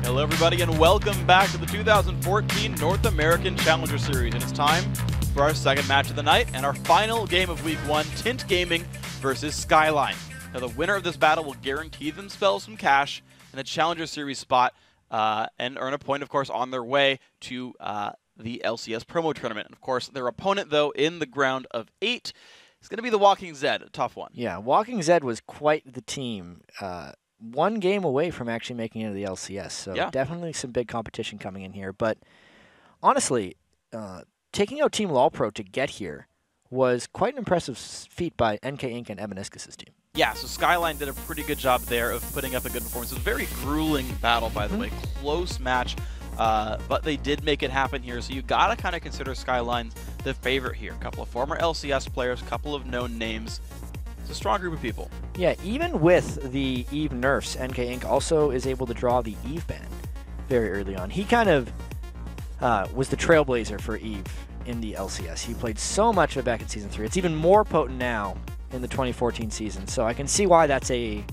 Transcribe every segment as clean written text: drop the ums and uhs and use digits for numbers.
Hello everybody and welcome back to the 2014 North American Challenger Series. And it's time for our second match of the night and our final game of Week 1, Tint Gaming versus Skyline. Now the winner of this battle will guarantee themselves some cash and a Challenger Series spot and earn a point, of course, on their way to the LCS promo tournament. And of course, their opponent, though, in the ground of 8 is going to be the Walking Zed, a tough one. Yeah, Walking Zed was quite the team. One game away from actually making it into the LCS, so yeah, definitely some big competition coming in here. But honestly, taking out Team LawPro to get here was quite an impressive feat by NK Inc. and Evaniscus' team. Yeah, so Skyline did a pretty good job there of putting up a good performance. It was a very grueling battle, by the way, close match, but they did make it happen here. So you got to kind of consider Skyline the favorite here. A couple of former LCS players, a couple of known names. It's a strong group of people. Yeah, even with the Eve nerfs, NK Inc. also is able to draw the Eve ban very early on. He kind of was the trailblazer for Eve in the LCS. He played so much of it back in Season 3. It's even more potent now in the 2014 season, so I can see why it's a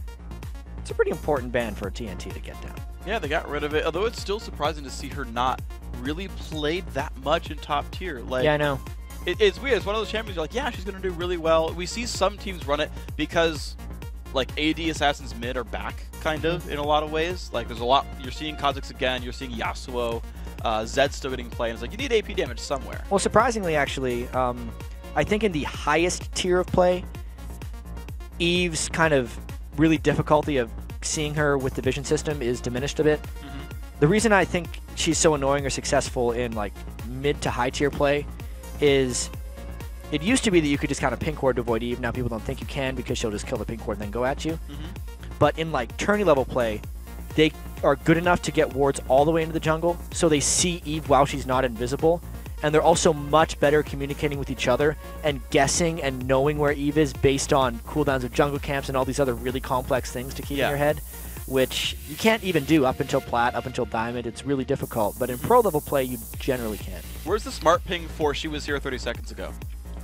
pretty important ban for a TNT to get down. Yeah, they got rid of it, although it's still surprising to see her not really played that much in top tier. Like, yeah, I know. It's weird. It's one of those champions you're like, yeah, she's going to do really well. We see some teams run it because, like, AD Assassins mid are back, kind of, in a lot of ways. Like, there's a lot. You're seeing Kha'Zix again. You're seeing Yasuo. Zed's still getting play. And it's like, you need AP damage somewhere. Well, surprisingly, actually, I think in the highest tier of play, Eve's kind of really difficulty of seeing her with the vision system is diminished a bit. The reason I think she's so annoying or successful in, like, mid to high tier play is it used to be that you could just kind of pink ward to avoid Eve. Now people don't think you can because she'll just kill the pink ward and then go at you. But in, like, tourney level play, they are good enough to get wards all the way into the jungle, so they see Eve while she's not invisible. And they're also much better communicating with each other and guessing and knowing where Eve is based on cooldowns of jungle camps and all these other really complex things to keep in your head, which you can't even do up until Plat, up until Diamond. It's really difficult. But in pro level play, you generally can. Where's the smart ping for she was here 30 seconds ago?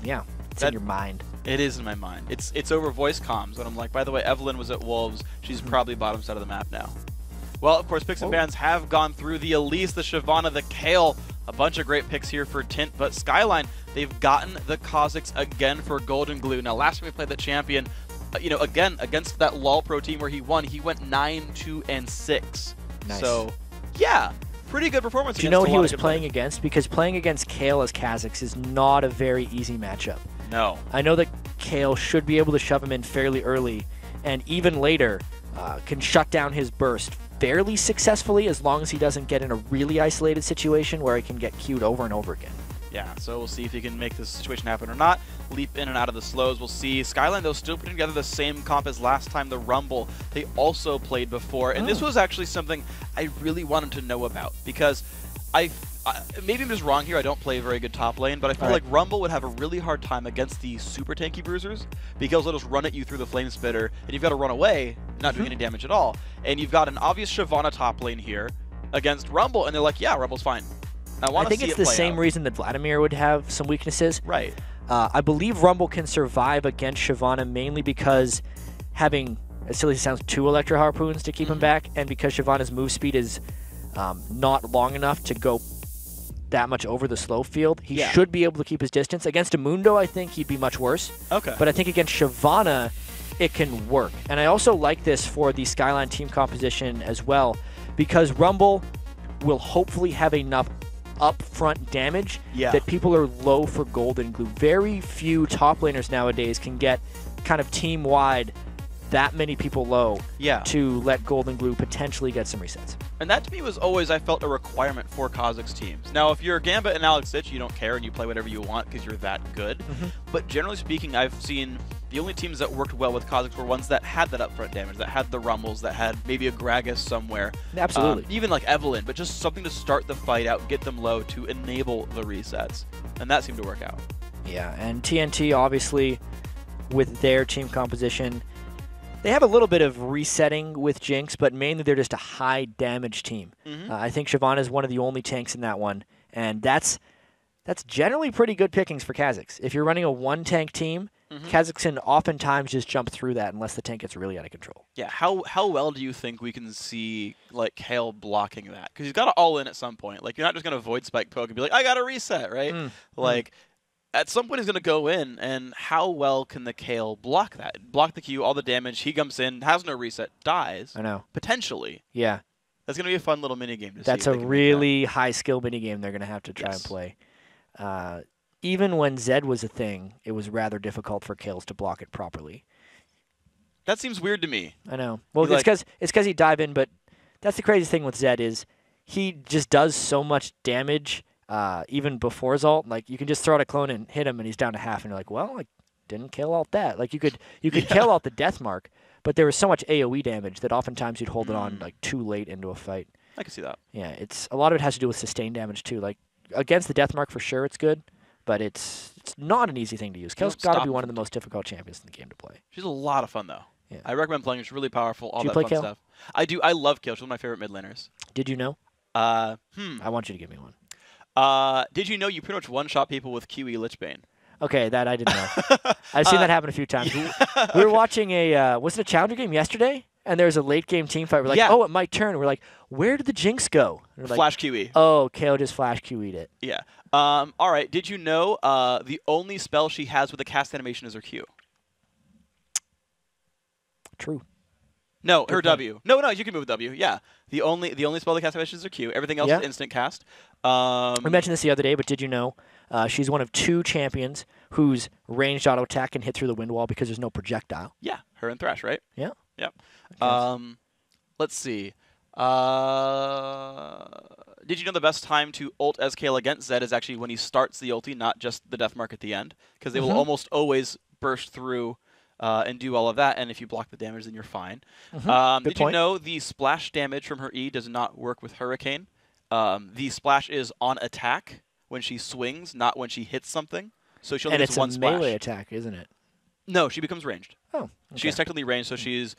Yeah, it's in your mind. It is in my mind. It's over voice comms, and I'm like, by the way, Evelyn was at Wolves. She's probably bottom side of the map now. Well, of course, picks and bans have gone through the Elise, the Shyvana, the Kayle. A bunch of great picks here for Tint, but Skyline, they've gotten the Kha'Zix again for Golden Glue. Now, last time we played the champion, again, against that LawPro team where he won, he went 9-2-6. Nice. So, yeah, pretty good performance. Do you know what he was playing against? Because playing against Kayle as Kha'Zix is not a very easy matchup. No. I know that Kayle should be able to shove him in fairly early, and even later can shut down his burst fairly successfully as long as he doesn't get in a really isolated situation where he can get queued over and over again. Yeah, so we'll see if he can make this situation happen or not. Leap in and out of the slows, we'll see. Skyline, though, still putting together the same comp as last time, the Rumble. They also played before, and this was actually something I really wanted to know about, because maybe I'm just wrong here, I don't play very good top lane, but I feel like Rumble would have a really hard time against the super tanky bruisers, because they'll just run at you through the flame spitter, and you've got to run away, not doing any damage at all. And you've got an obvious Shyvana top lane here against Rumble, and they're like, yeah, Rumble's fine. I think it's the same reason that Vladimir would have some weaknesses. Right. I believe Rumble can survive against Shyvana mainly because having, as silly as it sounds, 2 Electro Harpoons to keep him back, and because Shyvana's move speed is not long enough to go that much over the slow field. He should be able to keep his distance. Against Amundo, I think he'd be much worse. Okay. But I think against Shyvana, it can work. And I also like this for the Skyline team composition as well, because Rumble will hopefully have enough upfront damage that people are low for Golden Glue. Very few top laners nowadays can get kind of team-wide that many people low to let Golden Glue potentially get some resets. And that to me was always, I felt, a requirement for Kha'Zix teams. Now, if you're Gambit and Alex Sitch, you don't care and you play whatever you want because you're that good. But generally speaking, I've seen the only teams that worked well with Kha'Zix were ones that had that upfront damage, that had the Rumbles, that had maybe a Gragas somewhere. Absolutely. Even like Evelyn, but just something to start the fight out, get them low to enable the resets. And that seemed to work out. Yeah, and TNT, obviously, with their team composition, they have a little bit of resetting with Jinx, but mainly they're just a high damage team. I think Shyvana is one of the only tanks in that one, and that's generally pretty good pickings for Kha'Zix. If you're running a one tank team, Kazakhstan oftentimes just jump through that unless the tank gets really out of control. Yeah, how well do you think we can see like Kale blocking that? Because he's got to all in at some point. Like you're not just gonna void spike poke and be like, I got to reset, right? Like at some point he's gonna go in, and how well can the Kale block that? Block the Q, all the damage. He comes in, has no reset, dies. I know. Potentially. Yeah. That's gonna be a fun little mini game to see. That's a really high skill mini game they're gonna have to try and play. Even when Zed was a thing, it was rather difficult for Kales to block it properly. That seems weird to me. I know. Well, it's because he dive in, but that's the crazy thing with Zed is he just does so much damage even before his ult. Like you can just throw out a clone and hit him, and he's down to half, and you're like, well, I didn't kill out that. Like you could kill out the death mark, but there was so much AOE damage that oftentimes you'd hold it on like too late into a fight. I can see that. Yeah, it's a lot of it has to do with sustained damage too. Like against the death mark for sure, it's good. But it's not an easy thing to use. Kale's got to be one of the most difficult champions in the game to play. She's a lot of fun, though. Yeah. I recommend playing her. She's really powerful, all Do you that play fun Kale? stuff. I do. I love Kale. She's one of my favorite mid laners. Did you know? I want you to give me one. Did you know you pretty much one-shot people with QE Lichbane? Okay, that I didn't know. I've seen that happen a few times. We were watching was it a Challenger game yesterday? And there was a late game team fight. We're like, oh, it might turn. We're like, where did the Jinx go? Flash QE. Oh, Kale just flash QE'd it. Yeah. All right. Did you know the only spell she has with a cast animation is her Q? True. No, her W. No, you can move W. Yeah. The only spell that cast animation is her Q. Everything else is instant cast. We mentioned this the other day, but did you know she's one of 2 champions whose ranged auto attack can hit through the wind wall because there's no projectile? Yeah, her and Thresh, right? Yeah. Yep. Let's see. Did you know the best time to ult SKL against Zed is actually when he starts the ulti, not just the death mark at the end? Because they will almost always burst through and do all of that, and if you block the damage, then you're fine. Did you know the splash damage from her E does not work with Hurricane? The splash is on attack when she swings, not when she hits something. So she only gets one splash. And it's a melee attack, isn't it? No, she becomes ranged. Oh, okay. She's technically ranged, so she's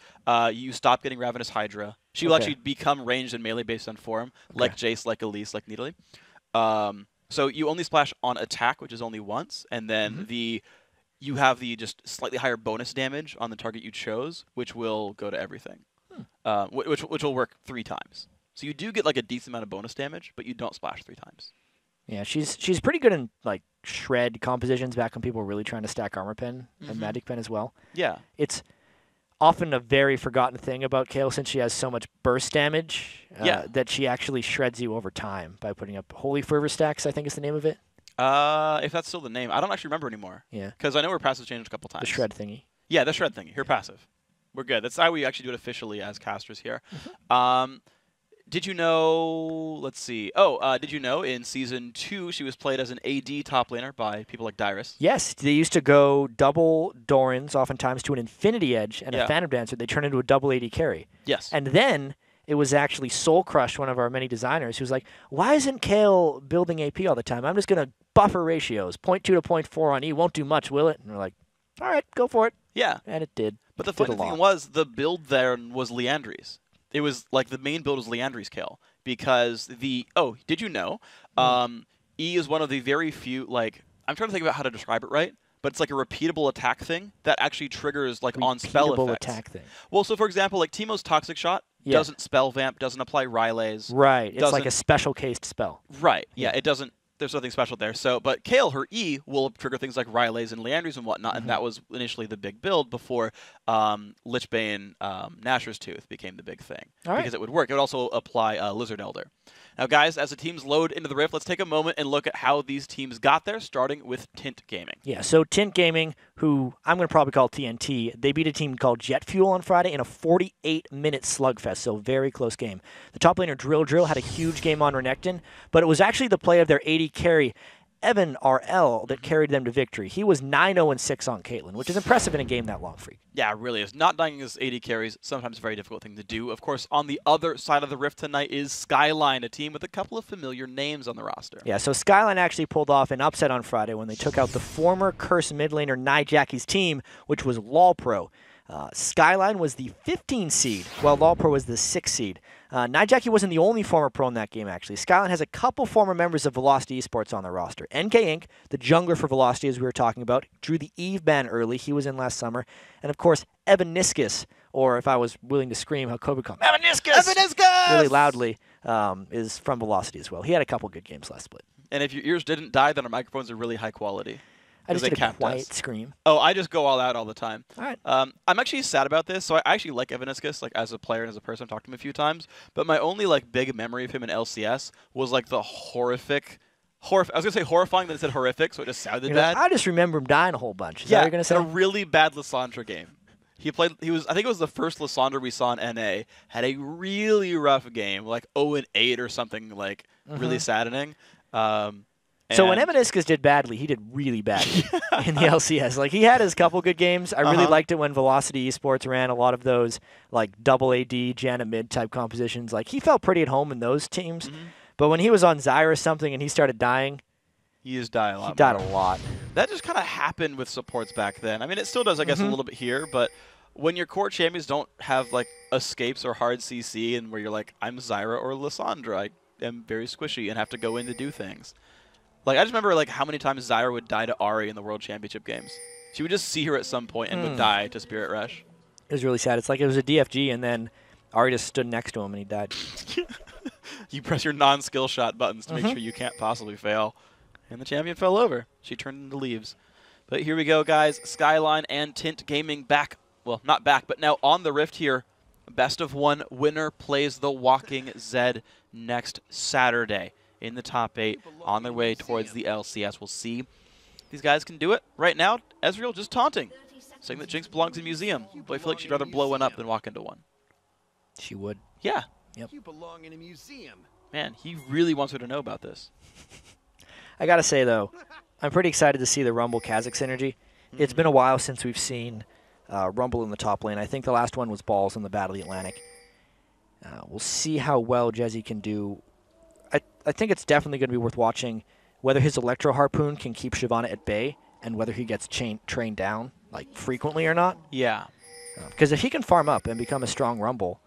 you stop getting Ravenous Hydra. She will actually become ranged and melee based on form, like Jace, like Elise, like Nidalee. So you only splash on attack, which is only once, and then you have the just slightly higher bonus damage on the target you chose, which will go to everything, which will work 3 times. So you do get like a decent amount of bonus damage, but you don't splash 3 times. Yeah, she's pretty good in like shred compositions back when people were really trying to stack armor pen and magic pen as well. Yeah. It's often a very forgotten thing about Kale since she has so much burst damage that she actually shreds you over time by putting up Holy Fervor stacks, I think is the name of it. If that's still the name. I don't actually remember anymore. Yeah. Because I know her passive changed a couple times. The shred thingy. Yeah, the shred thingy. Her passive. We're good. That's how we actually do it officially as casters here. Did you know, let's see. Did you know in Season 2 she was played as an AD top laner by people like Dyrus? Yes, they used to go double Dorans oftentimes to an Infinity Edge and a Phantom Dancer. They turn into a double AD carry. Yes. And then it was actually Soul Crush, one of our many designers, who was like, why isn't Kale building AP all the time? I'm just going to buffer ratios. 0.2 to 0.4 on E won't do much, will it? And we're like, all right, go for it. Yeah. And it did. But the funny thing was the build there was Liandry's. It was like the main build was Liandry's Kale because did you know? E is one of the very few, like, I'm trying to think about how to describe it right, but it's like a repeatable attack thing that actually triggers like on spell effects. Attack thing. Well, so for example, like Teemo's Toxic Shot doesn't spell vamp, doesn't apply Rylays. Right. It's like a special cased spell. Right. Yeah, it doesn't. There's nothing special there. So, but Kale, her E will trigger things like Rylays and Liandry's and whatnot, and that was initially the big build before Lichbane Nashor's Tooth became the big thing because it would work. It would also apply Lizard Elder. Now, guys, as the teams load into the Rift, let's take a moment and look at how these teams got there, starting with Tint Gaming. Yeah, so Tint Gaming, who I'm going to probably call TNT, they beat a team called Jet Fuel on Friday in a 48-minute slugfest, so very close game. The top laner Drill had a huge game on Renekton, but it was actually the play of their AD carry, Evan RL, that carried them to victory. He was 9-0-6 on Caitlyn, which is impressive in a game that long, Freak. Yeah, it really is. Not dying as AD carries, sometimes a very difficult thing to do. Of course, on the other side of the Rift tonight is Skyline, a team with a couple of familiar names on the roster. Yeah, so Skyline actually pulled off an upset on Friday when they took out the former Curse mid laner Nijacky's team, which was LOL Pro. Skyline was the 15 seed, while Lawpro was the 6 seed. Nijaki wasn't the only former pro in that game, actually. Skyline has a couple former members of Velocity Esports on their roster. NK Inc., the jungler for Velocity, as we were talking about, drew the Eve ban early. He was in last summer. And, of course, Evaniscus, or if I was willing to scream how Kobe called him, Evaniscus! Evaniscus! Really loudly, is from Velocity as well. He had a couple good games last split. And if your ears didn't die, then our microphones are really high quality. I just did a capped quiet us. scream. Oh, I just go all out all the time. All right. I'm actually sad about this. So I actually like Evaniscus, like as a player and as a person. I've talked to him a few times. But my only like big memory of him in LCS was like the horrific. I was gonna say horrifying, then it said horrific, so it just sounded bad. I just remember him dying a whole bunch. Is that what you're gonna say? A really bad Lissandra game. I think it was the first Lissandra we saw in NA. Had a really rough game, like 0-8 or something, like really saddening. So when Evaniscus did badly, he did really badly in the LCS. Like, he had his couple good games. I really liked it when Velocity Esports ran a lot of those, like, double AD, Janet mid type compositions. Like, he felt pretty at home in those teams. But when he was on Zyra or something and he started dying, he just died a lot. He died a lot. That just kind of happened with supports back then. I mean, it still does, I guess, a little bit here. But when your core champions don't have, like, escapes or hard CC and where you're like, I'm Zyra or Lissandra, I am very squishy and have to go in to do things. Like, I just remember, like, how many times Zyra would die to Ahri in the World Championship games. She would just see her at some point and would die to Spirit Rush. It was really sad. It's like it was a DFG, and then Ahri just stood next to him, and he died. You press your non-skill shot buttons to make sure you can't possibly fail. And the champion fell over. She turned into leaves. But here we go, guys. Skyline and Tint Gaming back. Well, not back, but now on the Rift here. Best of one. Winner plays the Walking Zed next Saturday. In the top 8, on their way towards the LCS. We'll see if these guys can do it. Right now, Ezreal just taunting, saying that Jinx belongs in a museum. But I feel like she'd rather blow one up than walk into one. She would. Yeah. Yep. You belong in a museum. Man, he really wants her to know about this. I got to say, though, I'm pretty excited to see the Rumble Kha'Zix synergy. It's been a while since we've seen Rumble in the top lane. I think the last one was Balls in the Battle of the Atlantic. We'll see how well Jezzy can do. I think it's definitely going to be worth watching whether his Electro Harpoon can keep Shyvana at bay and whether he gets trained down like frequently or not. Yeah. Because if he can farm up and become a strong Rumble,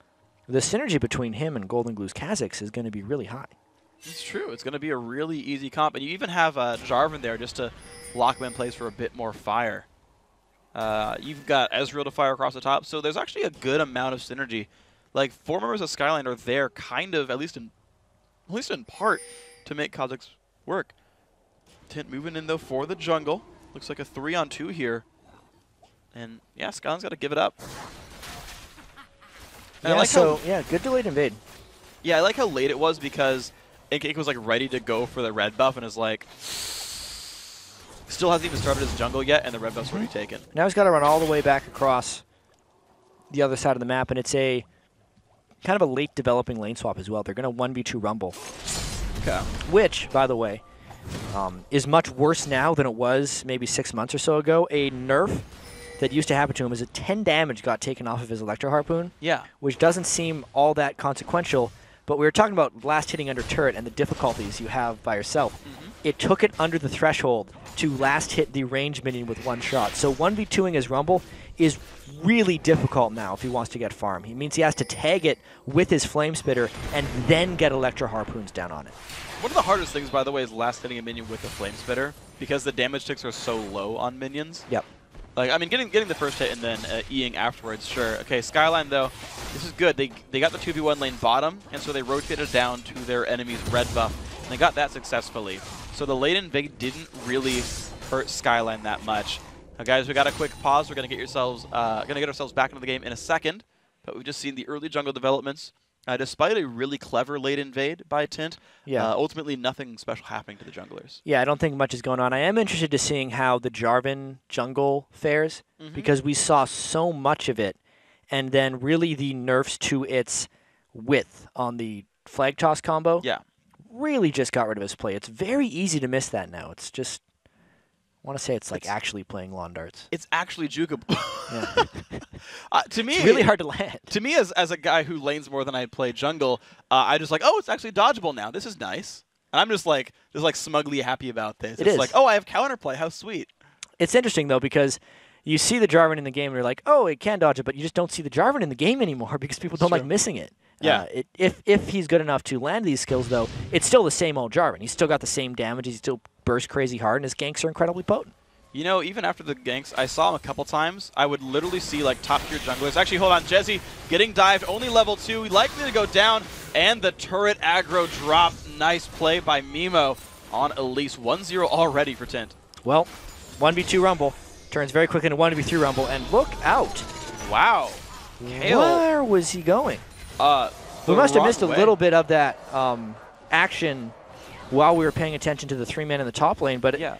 the synergy between him and Golden Glue's Kha'Zix is going to be really high. It's true. It's going to be a really easy comp. And you even have Jarvan there just to lock him in place for a bit more fire. You've got Ezreal to fire across the top. So there's actually a good amount of synergy. Like, 4 members of Skyline are there kind of, at least in part, to make Kha'Zix work. Tint moving in, though, for the jungle. Looks like a 3-on-2 here. And, yeah, Skyline's got to give it up. And yeah, good delayed invade. Yeah, I like how late it was because Inkake was, like, ready to go for the red buff and is like, still hasn't even started his jungle yet, and the red buff's already taken. Now he's got to run all the way back across the other side of the map, and it's a kind of a late developing lane swap as well. They're going to 1v2 Rumble. Okay. Which, by the way, is much worse now than it was maybe 6 months or so ago. A nerf that used to happen to him is a 10 damage got taken off of his Electro Harpoon. Yeah. Which doesn't seem all that consequential, but we were talking about last hitting under turret and the difficulties you have by yourself. It took it under the threshold to last hit the range minion with one shot. So 1v2ing his Rumble is really difficult now if he wants to get farm. It means he has to tag it with his Flame Spitter and then get Electro Harpoons down on it. One of the hardest things, by the way, is last hitting a minion with a Flame Spitter because the damage ticks are so low on minions. Yep. Like, I mean, getting the first hit and then Eing afterwards, sure. Okay, Skyline, though, this is good. They got the 2v1 lane bottom, and so they rotated down to their enemy's red buff, and they got that successfully. So the late invade didn't really hurt Skyline that much. Now, guys, we got a quick pause. We're gonna get ourselves back into the game in a second, but we've just seen the early jungle developments. Despite a really clever late invade by Tint, ultimately nothing special happening to the junglers. Yeah, I don't think much is going on. I am interested to seeing how the Jarvan jungle fares because we saw so much of it, and then really the nerfs to its width on the flag toss combo really just got rid of his play. It's very easy to miss that now. It's just, I want to say it's like actually playing lawn darts. It's actually jukeable. To me, it's really hard to land. To me, as a guy who lanes more than I play jungle, I just like, oh, it's actually dodgeable now. This is nice. And I'm just like smugly happy about this. It's like, oh, I have counterplay. How sweet. It's interesting, though, because you see the Jarvan in the game and you're like, oh, it can dodge it, but you just don't see the Jarvan in the game anymore because people don't like missing it. Yeah. If he's good enough to land these skills, though, it's still the same old Jarvan. He's still got the same damage. He still bursts crazy hard, and his ganks are incredibly potent. You know, even after the ganks, I saw him a couple times. I would literally see, like, top-tier junglers. Actually, hold on. Jezzy getting dived, only level 2. Likely to go down, and the turret aggro drop. Nice play by Mimo on Elise. 1-0 already for Tint. Well, 1v2 Rumble. Turns very quickly into 1v3 Rumble, and look out. Wow. Kale. Where was he going? We must have missed a little bit of that action while we were paying attention to the 3-man in the top lane, but yeah.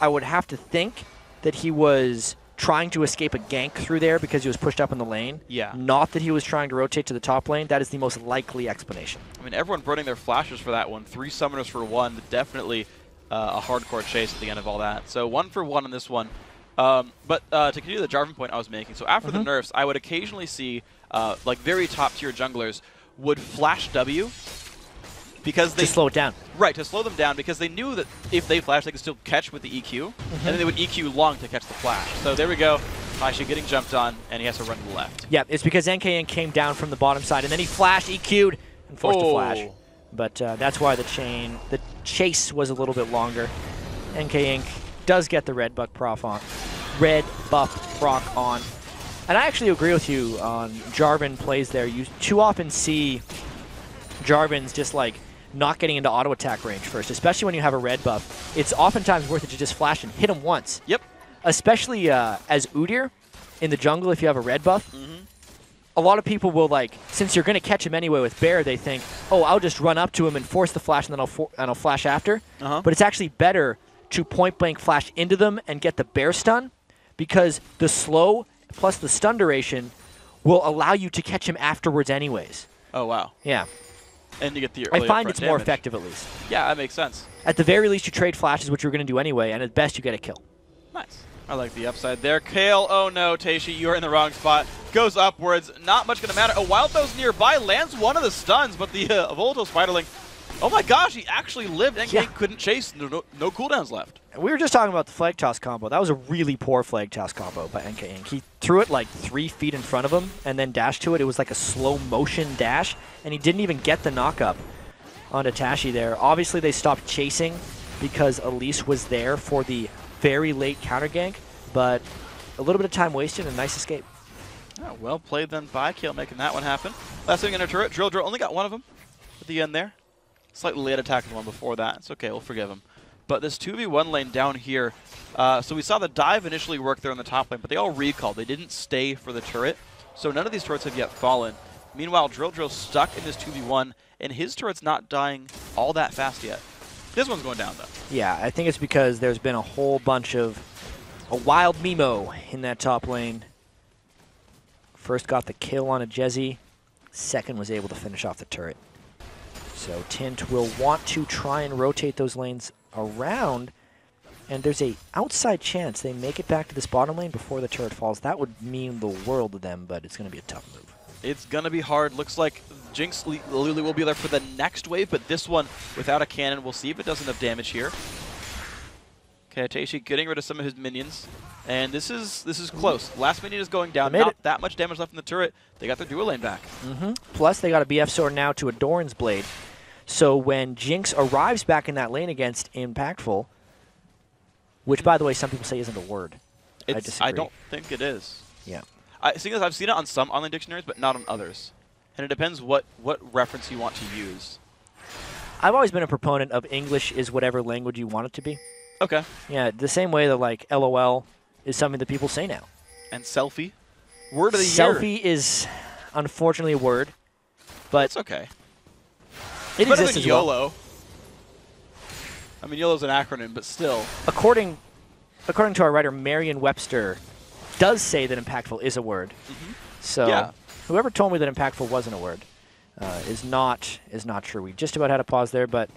I would have to think that he was trying to escape a gank through there because he was pushed up in the lane. Yeah. Not that he was trying to rotate to the top lane. That is the most likely explanation. I mean, everyone burning their flashes for that one. 3 summoners for 1. Definitely a hardcore chase at the end of all that. So 1 for 1 in this one. But to continue the Jarvan point I was making, so after the nerfs, I would occasionally see like very top tier junglers would flash W because they to slow it down. Right, to slow them down because they knew that if they flash, they could still catch with the EQ, and then they would EQ long to catch the flash. So there we go. Taishi getting jumped on, and he has to run to the left. Yeah, it's because NKN came down from the bottom side, and then he flashed, EQ'd, and forced a flash. But that's why the chase was a little bit longer. NK Inc. does get the red buff proc on. And I actually agree with you on Jarvan plays there. You too often see Jarvan's just like not getting into auto attack range first, especially when you have a red buff. It's oftentimes worth it to just flash and hit him once. Yep. Especially as Udyr in the jungle, if you have a red buff, a lot of people will, like, since you're going to catch him anyway with Bear, they think, oh, I'll just run up to him and force the flash, and then I'll flash after. But it's actually better to point-blank flash into them and get the Bear stun, because the slow plus the stun duration will allow you to catch him afterwards anyways. Oh, wow. Yeah. And you get the early I find it's more damage. effective, at least. Yeah, that makes sense. At the very least, you trade flashes, which you're going to do anyway, and at best, you get a kill. Nice. I like the upside there. Kale, oh no, Taishi, you're in the wrong spot. Goes upwards, not much going to matter. A Wild Throws nearby, lands one of the stuns, but the Volatile Spiderling, oh my gosh, he actually lived and couldn't chase. No cooldowns left. We were just talking about the flag toss combo. That was a really poor flag toss combo by NK Inc. He threw it like 3 feet in front of him and then dashed to it. It was like a slow motion dash, and he didn't even get the knockup onto Tashi there. Obviously, they stopped chasing because Elise was there for the very late counter gank, but a little bit of time wasted and a nice escape. Oh, well played then by Kale, making that one happen. Last thing in a turret, Drill only got one of them at the end there. Slightly late attack the one before that. It's okay, we'll forgive him. But this 2v1 lane down here, so we saw the dive initially work there on the top lane, but they all recalled. They didn't stay for the turret, so none of these turrets have yet fallen. Meanwhile, Drill stuck in this 2v1, and his turret's not dying all that fast yet. This one's going down, though. Yeah, I think it's because there's been a whole bunch of a wild Mimo in that top lane. First got the kill on a Jezzy. Second was able to finish off the turret. So Tint will want to try and rotate those lanes around, and there's a outside chance they make it back to this bottom lane before the turret falls. That would mean the world to them, but it's going to be a tough move. It's going to be hard. Looks like Jinx Lulu will be there for the next wave, but this one without a cannon. We'll see if it does enough damage here. Okay, Taishi getting rid of some of his minions, and this is close. Last minion is going down. Not that much damage left in the turret. They got their dual lane back. Plus, they got a BF sword now to a Doran's Blade. So when Jinx arrives back in that lane against Impactful, which, by the way, some people say isn't a word. I disagree. I don't think it is. Yeah. I've seen it on some online dictionaries, but not on others. And it depends what reference you want to use. I've always been a proponent of English is whatever language you want it to be. Okay. Yeah, the same way that, like, LOL is something that people say now. And selfie? Word of the year. Selfie is, unfortunately, a word. But it's okay. It exists as YOLO. Well. I mean, YOLO's an acronym, but still. According to our writer, Merriam-Webster does say that impactful is a word. So whoever told me that impactful wasn't a word is not true. We just about had a pause there, but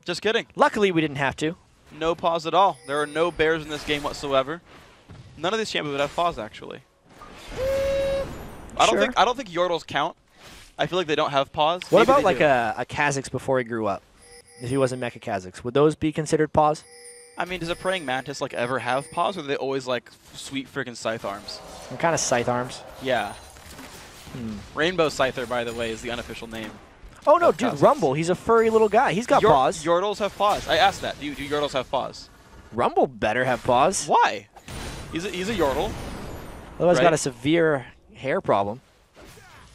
just kidding. Luckily, we didn't have to. No pause at all. There are no bears in this game whatsoever. None of these champions would have pause, actually. I don't think Yordles count. I feel like they don't have pause. What about like a Kha'Zix before he grew up? If he wasn't Mecha Kha'Zix, would those be considered pause? I mean, does a praying mantis like ever have paws, or are they always like sweet freaking scythe arms? They're kind of scythe arms. Yeah. Rainbow Scyther, by the way, is the unofficial name. Oh no, dude, Rumble, he's a furry little guy. He's got paws. Yordles have paws. I asked that. Do Yordles have paws? Rumble better have paws. Why? He's a Yordle. Otherwise, got a severe hair problem.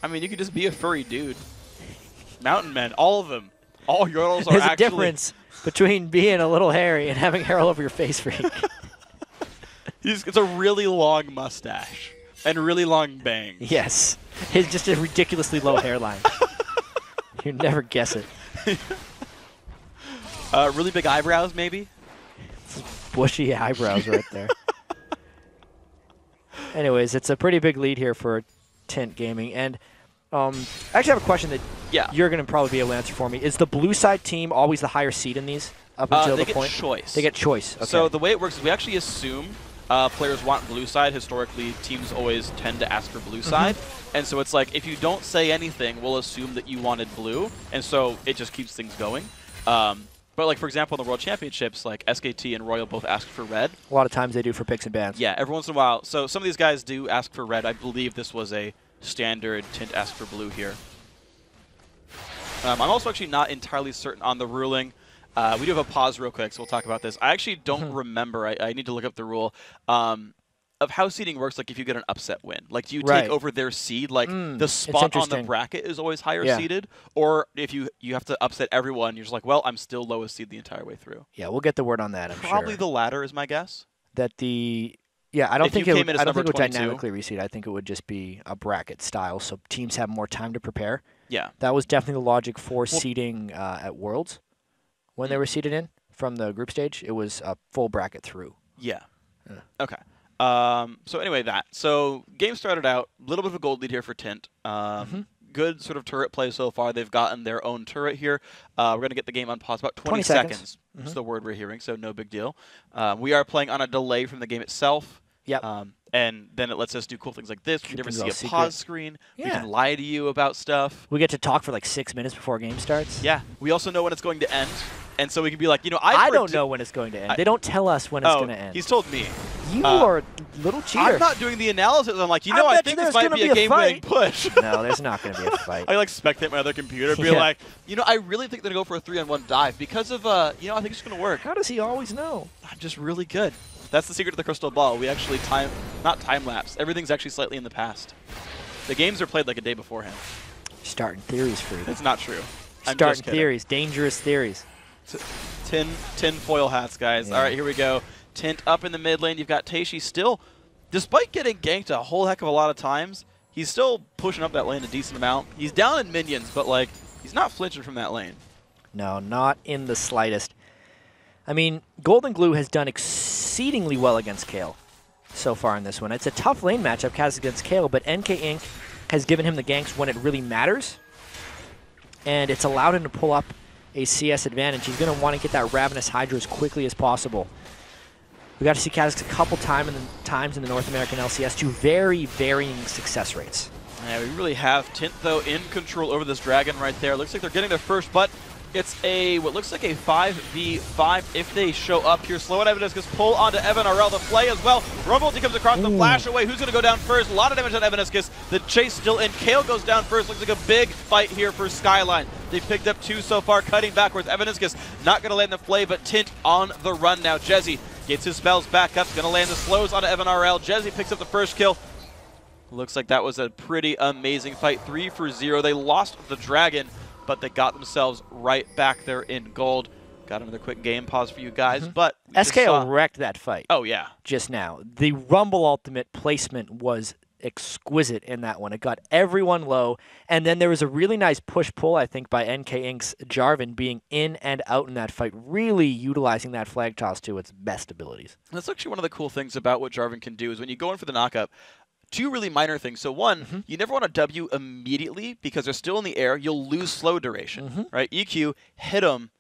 I mean, you could just be a furry dude. Mountain men, all of them. All Yordles are There's actually... a difference between being a little hairy and having hair all over your face, freak. It's a really long mustache and really long bangs. Yes. It's just a ridiculously low hairline. You never guess it. Really big eyebrows, maybe? Bushy eyebrows right there. Anyways, it's a pretty big lead here for Tint Gaming. And I actually have a question that you're going to probably be able to answer for me. Is the blue side team always the higher seed in these up until the point? They get choice. They get choice. Okay. So the way it works is we actually assume players want blue side. Historically, teams always tend to ask for blue side. And so it's like, if you don't say anything, we'll assume that you wanted blue. And so it just keeps things going. But like, for example, in the World Championships, like SKT and Royal both asked for red. A lot of times they do for picks and bans. Yeah, every once in a while. So some of these guys do ask for red. I believe this was a standard Tint ask for blue here. I'm also actually not entirely certain on the ruling. We do have a pause real quick, so we'll talk about this. I actually don't remember. I need to look up the rule of how seeding works. Like if you get an upset win, like do you take over their seed? Like the spot on the bracket is always higher seeded, or if you have to upset everyone, you're just like, well, I'm still lowest seed the entire way through. Yeah, we'll get the word on that. I'm Probably sure. the latter is my guess. That the I don't think it would, I don't think it would 22. dynamically reseed. I think it would just be a bracket style, so teams have more time to prepare. Yeah, that was definitely the logic for seeding at Worlds when they were seeded in from the group stage. It was a full bracket through. Yeah. Okay. So anyway, So game started out, a little bit of a gold lead here for Tint. Good sort of turret play so far. They've gotten their own turret here. We're going to get the game on pause about 20 seconds. That's the word we're hearing, so no big deal. We are playing on a delay from the game itself. Yep. And then it lets us do cool things like this. We never see a secret. pause screen. We can lie to you about stuff. We get to talk for like 6 minutes before game starts. Yeah. We also know when it's going to end. And so we can be like, I don't know when it's going to end. They don't tell us when it's going to end. He's told me. You are a little cheater. I'm not doing the analysis. I'm like, I think this might be a game-winning push. No, there's not going to be a fight. I like spectate my other computer and be like, I really think they're going to go for a 3-on-1 dive because of, I think it's going to work. How does he always know? I'm just really good. That's the secret to the crystal ball. We actually not time-lapse. Everything's actually slightly in the past. The games are played like a day beforehand. Starting theories for you. That's not true. Starting theories. Dangerous theories. Tin foil hats, guys. Yeah. All right, here we go. Tint up in the mid lane. You've got Taishi still, despite getting ganked a whole heck of a lot of times, he's still pushing up that lane a decent amount. He's down in minions, but like he's not flinching from that lane. No, not in the slightest. I mean, Golden Glue has done exceedingly well against Kale so far in this one. It's a tough lane matchup, Kaz against Kale, but NK Inc. has given him the ganks when it really matters, and it's allowed him to pull up a CS advantage. He's going to want to get that Ravenous Hydra as quickly as possible. We got to see Kaz a couple times in the North American LCS to very varying success rates. Yeah, we really have Tint, though, in control over this dragon right there. Looks like they're getting their first, but it's what looks like a 5v5 if they show up here. Slow and Evaniscus pull onto Evan RL. The play as well. Rumblety comes across the flash away. Who's going to go down first? A lot of damage on Evaniscus. The chase still in. Kale goes down first. Looks like a big fight here for Skyline. They've picked up 2 so far, cutting backwards. Evaniscus not going to land the play, but Tint on the run now. Jezzy gets his spells back up. Going to land the slows onto Evan RL. Jezzy picks up the first kill. Looks like that was a pretty amazing fight. 3 for 0. They lost the dragon, but they got themselves right back there in gold. Got another quick game pause for you guys, but SKL wrecked that fight. Oh, yeah. Just now. The Rumble ultimate placement was exquisite in that one. It got everyone low, and then there was a really nice push-pull, I think, by NK Inc.'s Jarvan being in and out in that fight, really utilizing that flag toss to its best abilities. That's actually one of the cool things about what Jarvan can do is when you go in for the knockup, 2 really minor things. So one, you never want to W immediately because they're still in the air. You'll lose slow duration, right? EQ, hit them,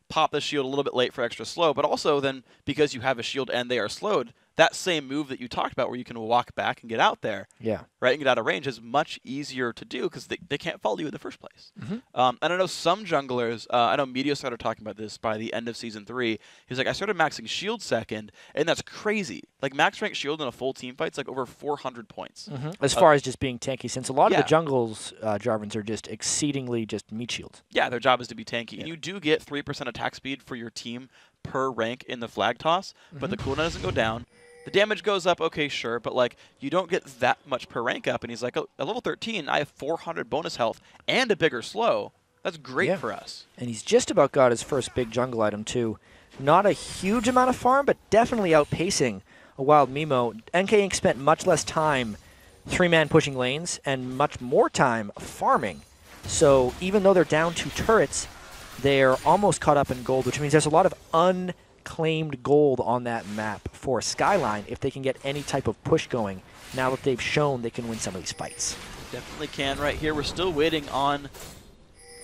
pop the shield a little bit late for extra slow, but also then because you have a shield and they are slowed, that same move that you talked about where you can walk back and get out there, right, and get out of range is much easier to do because they can't follow you in the first place. And I know some junglers, I know Meteor started talking about this by the end of Season 3. He was like, I started maxing shield second, and that's crazy. Like, max rank shield in a full team fight's like over 400 points. As far as just being tanky, since a lot of the jungles, Jarvans, are just exceedingly just meat shields. Yeah, their job is to be tanky. And you do get 3% attack speed for your team per rank in the flag toss, but the cooldown doesn't go down. The damage goes up, okay, sure, but like you don't get that much per rank up. And he's like, oh, at level 13, I have 400 bonus health and a bigger slow. That's great for us. And he's just about got his first big jungle item, too. Not a huge amount of farm, but definitely outpacing a Wild Mimo. NK Inc. spent much less time 3-man pushing lanes and much more time farming. So even though they're down 2 turrets, they're almost caught up in gold, which means there's a lot of unclaimed gold on that map for Skyline if they can get any type of push going now that they've shown they can win some of these fights. Definitely can right here. We're still waiting on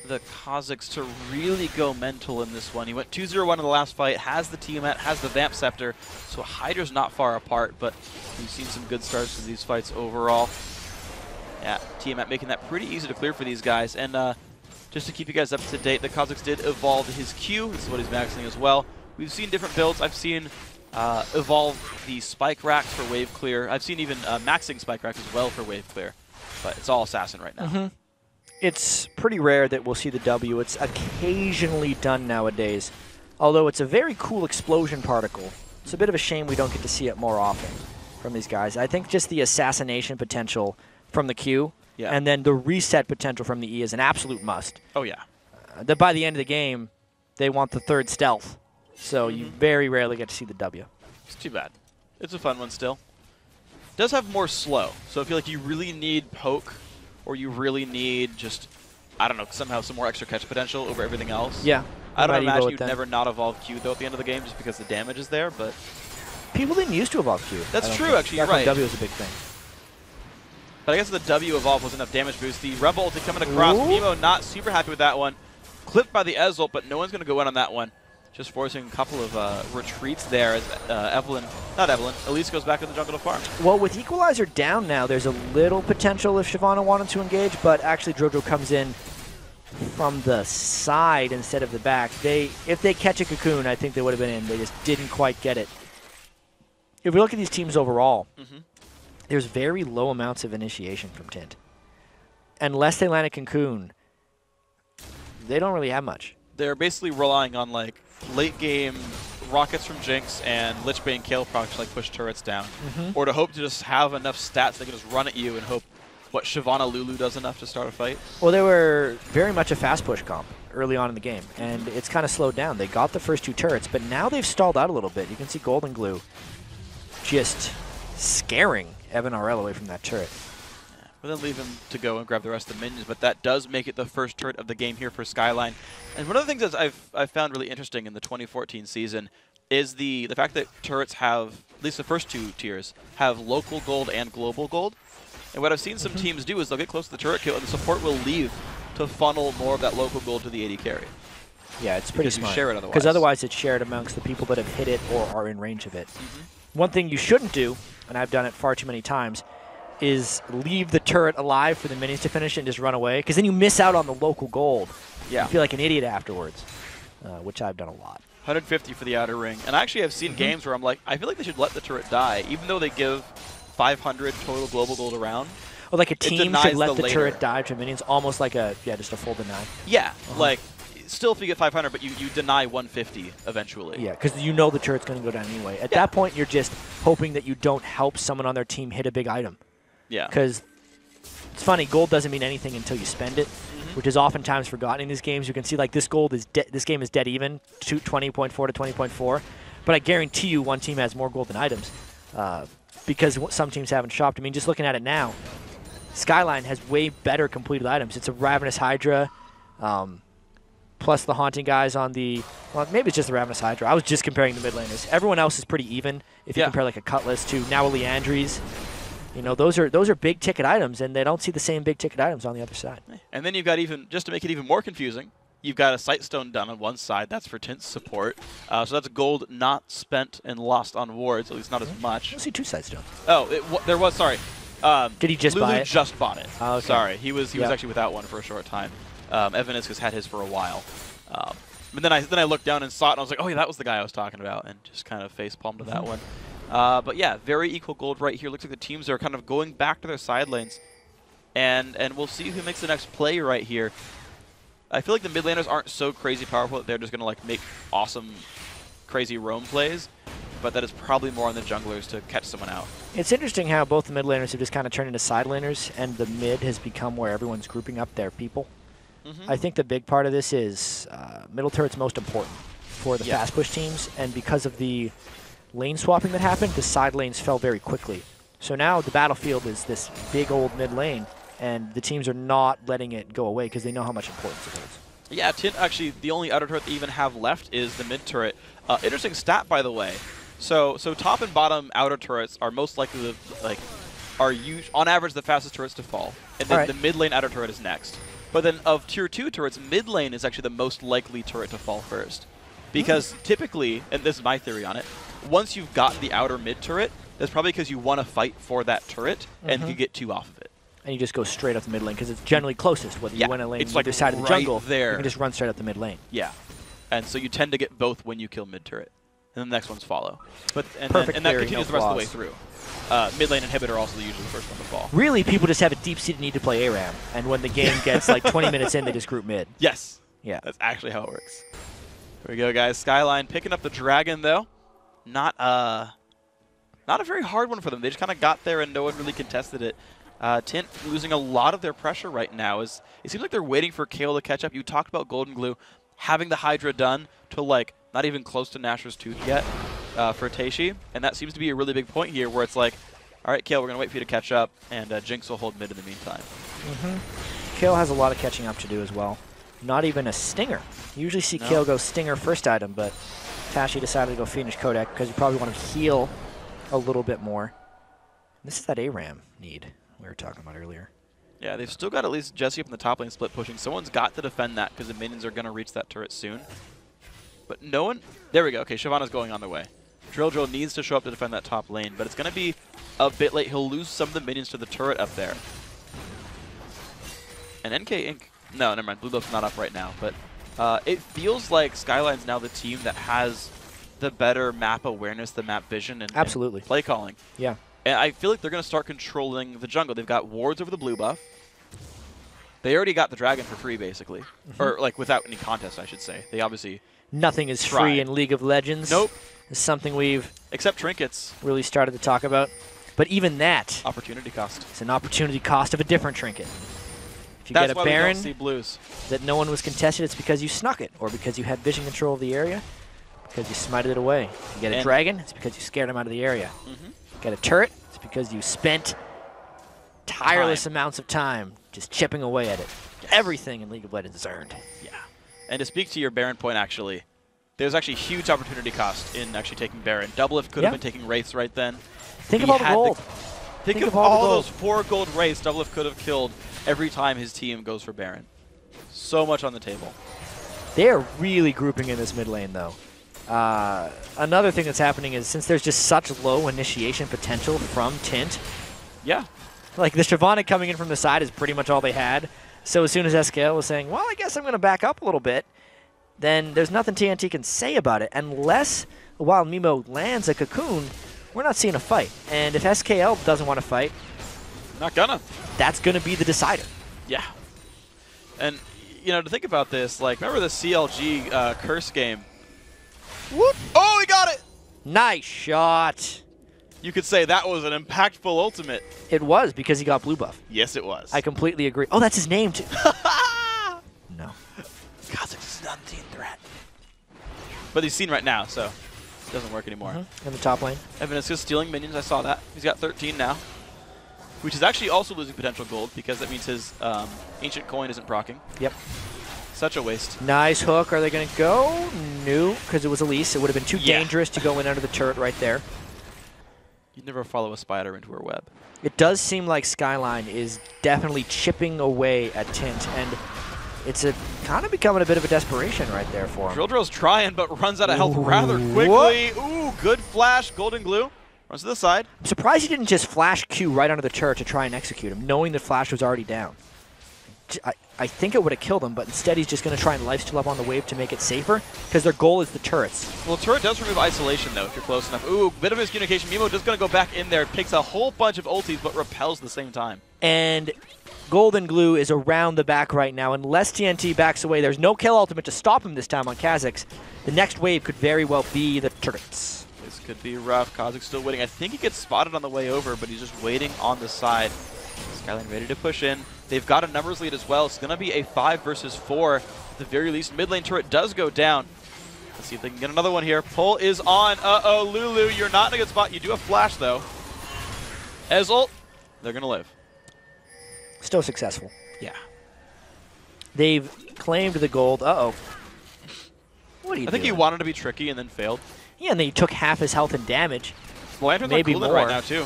the Kazakhs to really go mental in this one. He went 2-0-1 in the last fight, has the Tiamat, has the Vamp Scepter, so Hydra's not far apart, but we've seen some good starts to these fights overall. Yeah, Tiamat making that pretty easy to clear for these guys, and just to keep you guys up to date, the Kazakhs did evolve his Q. This is what he's maxing as well. We've seen different builds. I've seen evolve the Spike Racks for wave clear. I've seen even maxing Spike Racks as well for wave clear, but it's all Assassin right now. It's pretty rare that we'll see the W. It's occasionally done nowadays, although it's a very cool explosion particle. It's a bit of a shame we don't get to see it more often from these guys. I think just the assassination potential from the Q and then the reset potential from the E is an absolute must. Oh, yeah. That by the end of the game, they want the 3rd stealth, so you very rarely get to see the W. It's too bad. It's a fun one still. It does have more slow, so I feel like you really need poke or you really need just, I don't know, somehow some more extra catch potential over everything else. Yeah. I don't imagine you'd never not evolve Q, though, at the end of the game, just because the damage is there, but... People didn't used to evolve Q. That's true, actually, you're right. W was a big thing. But I guess the W evolve was enough damage boost. The Rebel ulti coming across. Mimo not super happy with that one. Clipped by the Ezreal, but no one's going to go in on that one. Just forcing a couple of retreats there as Elise goes back in the jungle to farm. Well, with Equalizer down now, there's a little potential if Shyvana wanted to engage, but actually Jojo comes in from the side instead of the back. If they catch a Cocoon, I think they would have been in. They just didn't quite get it. If we look at these teams overall, there's very low amounts of initiation from Tint. Unless they land a Cocoon, they don't really have much. They're basically relying on like late game rockets from Jinx and Lichbane Kayle procs to like push turrets down, or to hope to just have enough stats they can just run at you and hope what Shyvana Lulu does enough to start a fight. Well, they were very much a fast push comp early on in the game, and it's kind of slowed down. They got the first 2 turrets, but now they've stalled out a little bit. You can see Golden Glue just scaring Evan RL away from that turret. We'll then leave him to go and grab the rest of the minions, but that does make it the first turret of the game here for Skyline. And one of the things that I've found really interesting in the 2014 season is the fact that turrets have, at least the first 2 tiers, have local gold and global gold. And what I've seen some teams do is they'll get close to the turret kill and the support will leave to funnel more of that local gold to the AD carry. Yeah, it's pretty smart. You share it otherwise. Because otherwise it's shared amongst the people that have hit it or are in range of it. One thing you shouldn't do, and I've done it far too many times, is leave the turret alive for the minions to finish it and just run away, because then you miss out on the local gold. Yeah. You feel like an idiot afterwards, which I've done a lot. 150 for the outer ring. And I actually have seen games where I'm like, I feel like they should let the turret die, even though they give 500 total global gold around. Well, like a team should let the turret die to minions, almost like a, just a full deny. Yeah, like, still if you get 500, but you deny 150 eventually. Yeah, because you know the turret's going to go down anyway. At that point, you're just hoping that you don't help someone on their team hit a big item. Yeah. Because it's funny, gold doesn't mean anything until you spend it, which is oftentimes forgotten in these games. You can see like this gold is this game is dead even, 20.4 to 20.4. But I guarantee you one team has more gold than items because some teams haven't shopped. I mean, just looking at it now, Skyline has way better completed items. It's a Ravenous Hydra, plus the Haunting guys on the, well, maybe it's just the Ravenous Hydra. I was just comparing the mid laners. Everyone else is pretty even if you compare like a Cutlass to now a Leandry's. You know, those are big-ticket items, and they don't see the same big-ticket items on the other side. And then you've got even, just to make it even more confusing, You've got a Sightstone done on one side. That's for Tint's support. So that's gold not spent and lost on wards, at least not as much. I see 2 Sightstones. Oh, there was, sorry. Did he just Lulu buy it? just bought it. Oh, okay. Sorry, he was actually without one for a short time. Evaniscus had his for a while. But then I looked down and saw it, and I was like, oh yeah, that was the guy I was talking about, and just kind of face palmed to that one. But yeah, very equal gold right here. Looks like the teams are kind of going back to their side lanes, and we'll see who makes the next play right here. I feel like the mid laners aren't so crazy powerful that they're just going to like make awesome, crazy roam plays, but that is probably more on the junglers to catch someone out. It's interesting how both the mid laners have just kind of turned into side laners, and the mid has become where everyone's grouping up their people. I think the big part of this is middle turret's most important for the fast push teams, and because of the lane swapping that happened, the side lanes fell very quickly. So now the battlefield is this big old mid lane, and the teams are not letting it go away because they know how much importance it holds. Yeah, Tint actually, the only outer turret they even have left is the mid turret. Interesting stat, by the way. So top and bottom outer turrets are most likely to, are on average the fastest turrets to fall, and then the mid lane outer turret is next. But then of tier 2 turrets, mid lane is actually the most likely turret to fall first. Because typically, and this is my theory on it, once you've got the outer mid turret, that's probably because you want to fight for that turret and you get 2 off of it. And you just go straight up the mid lane because it's generally closest. Whether you win a lane it's on either side of the jungle, you can just run straight up the mid lane. Yeah. And so you tend to get both when you kill mid turret. And then the next ones follow. And that continues the rest of the way through. Mid lane inhibitor also usually the first one to fall. Really, people just have a deep-seated need to play ARAM. And when the game gets like 20 minutes in, they just group mid. Yes. Yeah. That's actually how it works. Here we go, guys. Skyline picking up the dragon, though. Not a very hard one for them. They just kind of got there and no one really contested it. Tint losing a lot of their pressure right now. It seems like they're waiting for Kale to catch up. You talked about Golden Glue having the Hydra done to like not even close to Nashor's Tooth yet for Teishi, and that seems to be a really big point here where it's like, all right, Kale, we're going to wait for you to catch up, and Jinx will hold mid in the meantime. Kale has a lot of catching up to do as well. Not even a Stinger. You usually see Kale go Stinger first item, but Tashi decided to go Fiendish Kodak because you probably want to heal a little bit more. This is that ARAM need we were talking about earlier. Yeah, they've still got at least Jesse up in the top lane split pushing. Someone's got to defend that because the minions are going to reach that turret soon. But no one... There we go. Okay, Shyvana's going on their way. Drill needs to show up to defend that top lane, but it's going to be a bit late. He'll lose some of the minions to the turret up there. And NK Inc. No, never mind. Blue buff's not up right now, but it feels like Skyline's now the team that has the better map awareness, the map vision, and play calling. Yeah. And I feel like they're going to start controlling the jungle. They've got wards over the blue buff. They already got the dragon for free, basically. Or, like, without any contest, I should say. They obviously Nothing is free in League of Legends. Nope. It's something we've... Except trinkets. ...really started to talk about. But even that... Opportunity cost. It's an opportunity cost of a different trinket. If you get a Baron we don't see blues. That no one was contested, it's because you snuck it. Or because you had vision control of the area. Because you smited it away. You get a dragon, it's because you scared him out of the area. Get a turret, it's because you spent tireless amounts of time just chipping away at it. Everything in League of Legends is earned. Yeah. And to speak to your Baron point, actually, there's actually huge opportunity cost in actually taking Baron. Doublelift could have been taking Wraiths right then. Think of all the gold. Think of all those 4 gold Wraiths Doublelift could have killed every time his team goes for Baron. So much on the table. They are really grouping in this mid lane, though. Another thing that's happening is since there's just such low initiation potential from Tint. Yeah. Like the Shyvana coming in from the side is pretty much all they had. So as soon as SKL was saying, well, I guess I'm going to back up a little bit, then there's nothing TNT can say about it. Unless while Mimo lands a cocoon, we're not seeing a fight. And if SKL doesn't want to fight, not gonna. That's going to be the decider. Yeah. And, you know, to think about this, like, remember the CLG curse game? Whoop! Oh, he got it! Nice shot. You could say that was an impactful ultimate. It was, because he got blue buff. Yes, it was. I completely agree. Oh, that's his name, too. No. Kha'Zix is an unseen threat. But he's seen right now, so it doesn't work anymore. In the top lane. Evaniscus stealing minions, I saw that. He's got 13 now. Which is actually also losing potential gold, because that means his ancient coin isn't proccing. Yep. Such a waste. Nice hook. Are they going to go? No, because it was Elise. It would have been too dangerous to go in under the turret right there. You'd never follow a spider into her web. It does seem like Skyline is definitely chipping away at Tint. And it's a kind of becoming a bit of a desperation right there for him. Drill Drill's trying, but runs out of health rather quickly. What? Ooh, good flash. Golden Glue runs to the side. I'm surprised he didn't just flash Q right under the turret to try and execute him, knowing that Flash was already down. I think it would have killed him, but instead he's just going to try and lifesteal up on the wave to make it safer, because their goal is the turrets. Well, turret does remove isolation, though, if you're close enough. Ooh, bit of miscommunication. Mimo just going to go back in there, picks a whole bunch of ultis, but repels at the same time. And Golden Glue is around the back right now. Unless TNT backs away, there's no kill ultimate to stop him this time on Kha'Zix. The next wave could very well be the turrets. This could be rough. Kha'Zix still waiting. I think he gets spotted on the way over, but he's just waiting on the side. Skyline ready to push in. They've got a numbers lead as well. It's going to be a 5 versus 4. At the very least, mid lane turret does go down. Let's see if they can get another one here. Pull is on. Uh-oh, Lulu, you're not in a good spot. You do have flash, though. Ez ult, they're going to live. Still successful. Yeah. They've claimed the gold. Uh-oh. What are you doing? I think he wanted to be tricky and then failed. Yeah, and then he took half his health and damage. Lantern's maybe on right now, too.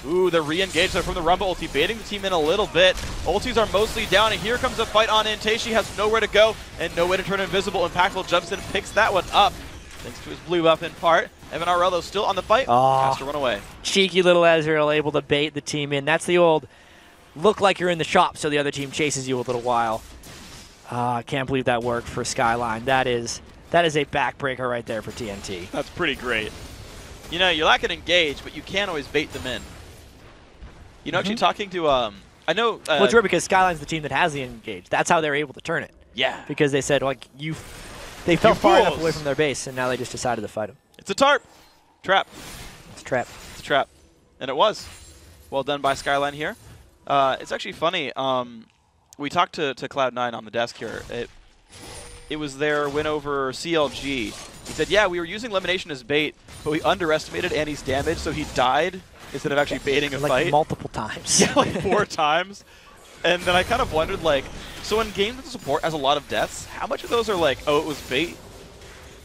Ooh, they're re-engaged there from the Rumble ulti, baiting the team in a little bit. Ultis are mostly down, and here comes a fight on in. Taishi has nowhere to go and no way to turn invisible. Impactful jumps in, picks that one up, thanks to his blue buff in part. Evan Arello still on the fight, has to run away. Cheeky little Ezreal able to bait the team in. That's the old look like you're in the shop so the other team chases you a little while. I can't believe that worked for Skyline. That is a backbreaker right there for TNT. That's pretty great. You know, you lack an engage, but you can't always bait them in. You know, actually talking to, I know... well, it's weird because Skyline's the team that has the engage. That's how they're able to turn it. Yeah. Because they said, like, they fell far enough away from their base, and now they just decided to fight them. It's a tarp. Trap. It's a trap. It's a trap. And it was. Well done by Skyline here. It's actually funny. We talked to Cloud9 on the desk here. It was their win over CLG. He said, yeah, we were using Elimination as bait, but we underestimated Annie's damage, so he died instead of actually baiting a fight. Multiple times. Yeah, like 4 times. And then I kind of wondered, like, so in games with the support has a lot of deaths, how much of those are like, oh, it was bait?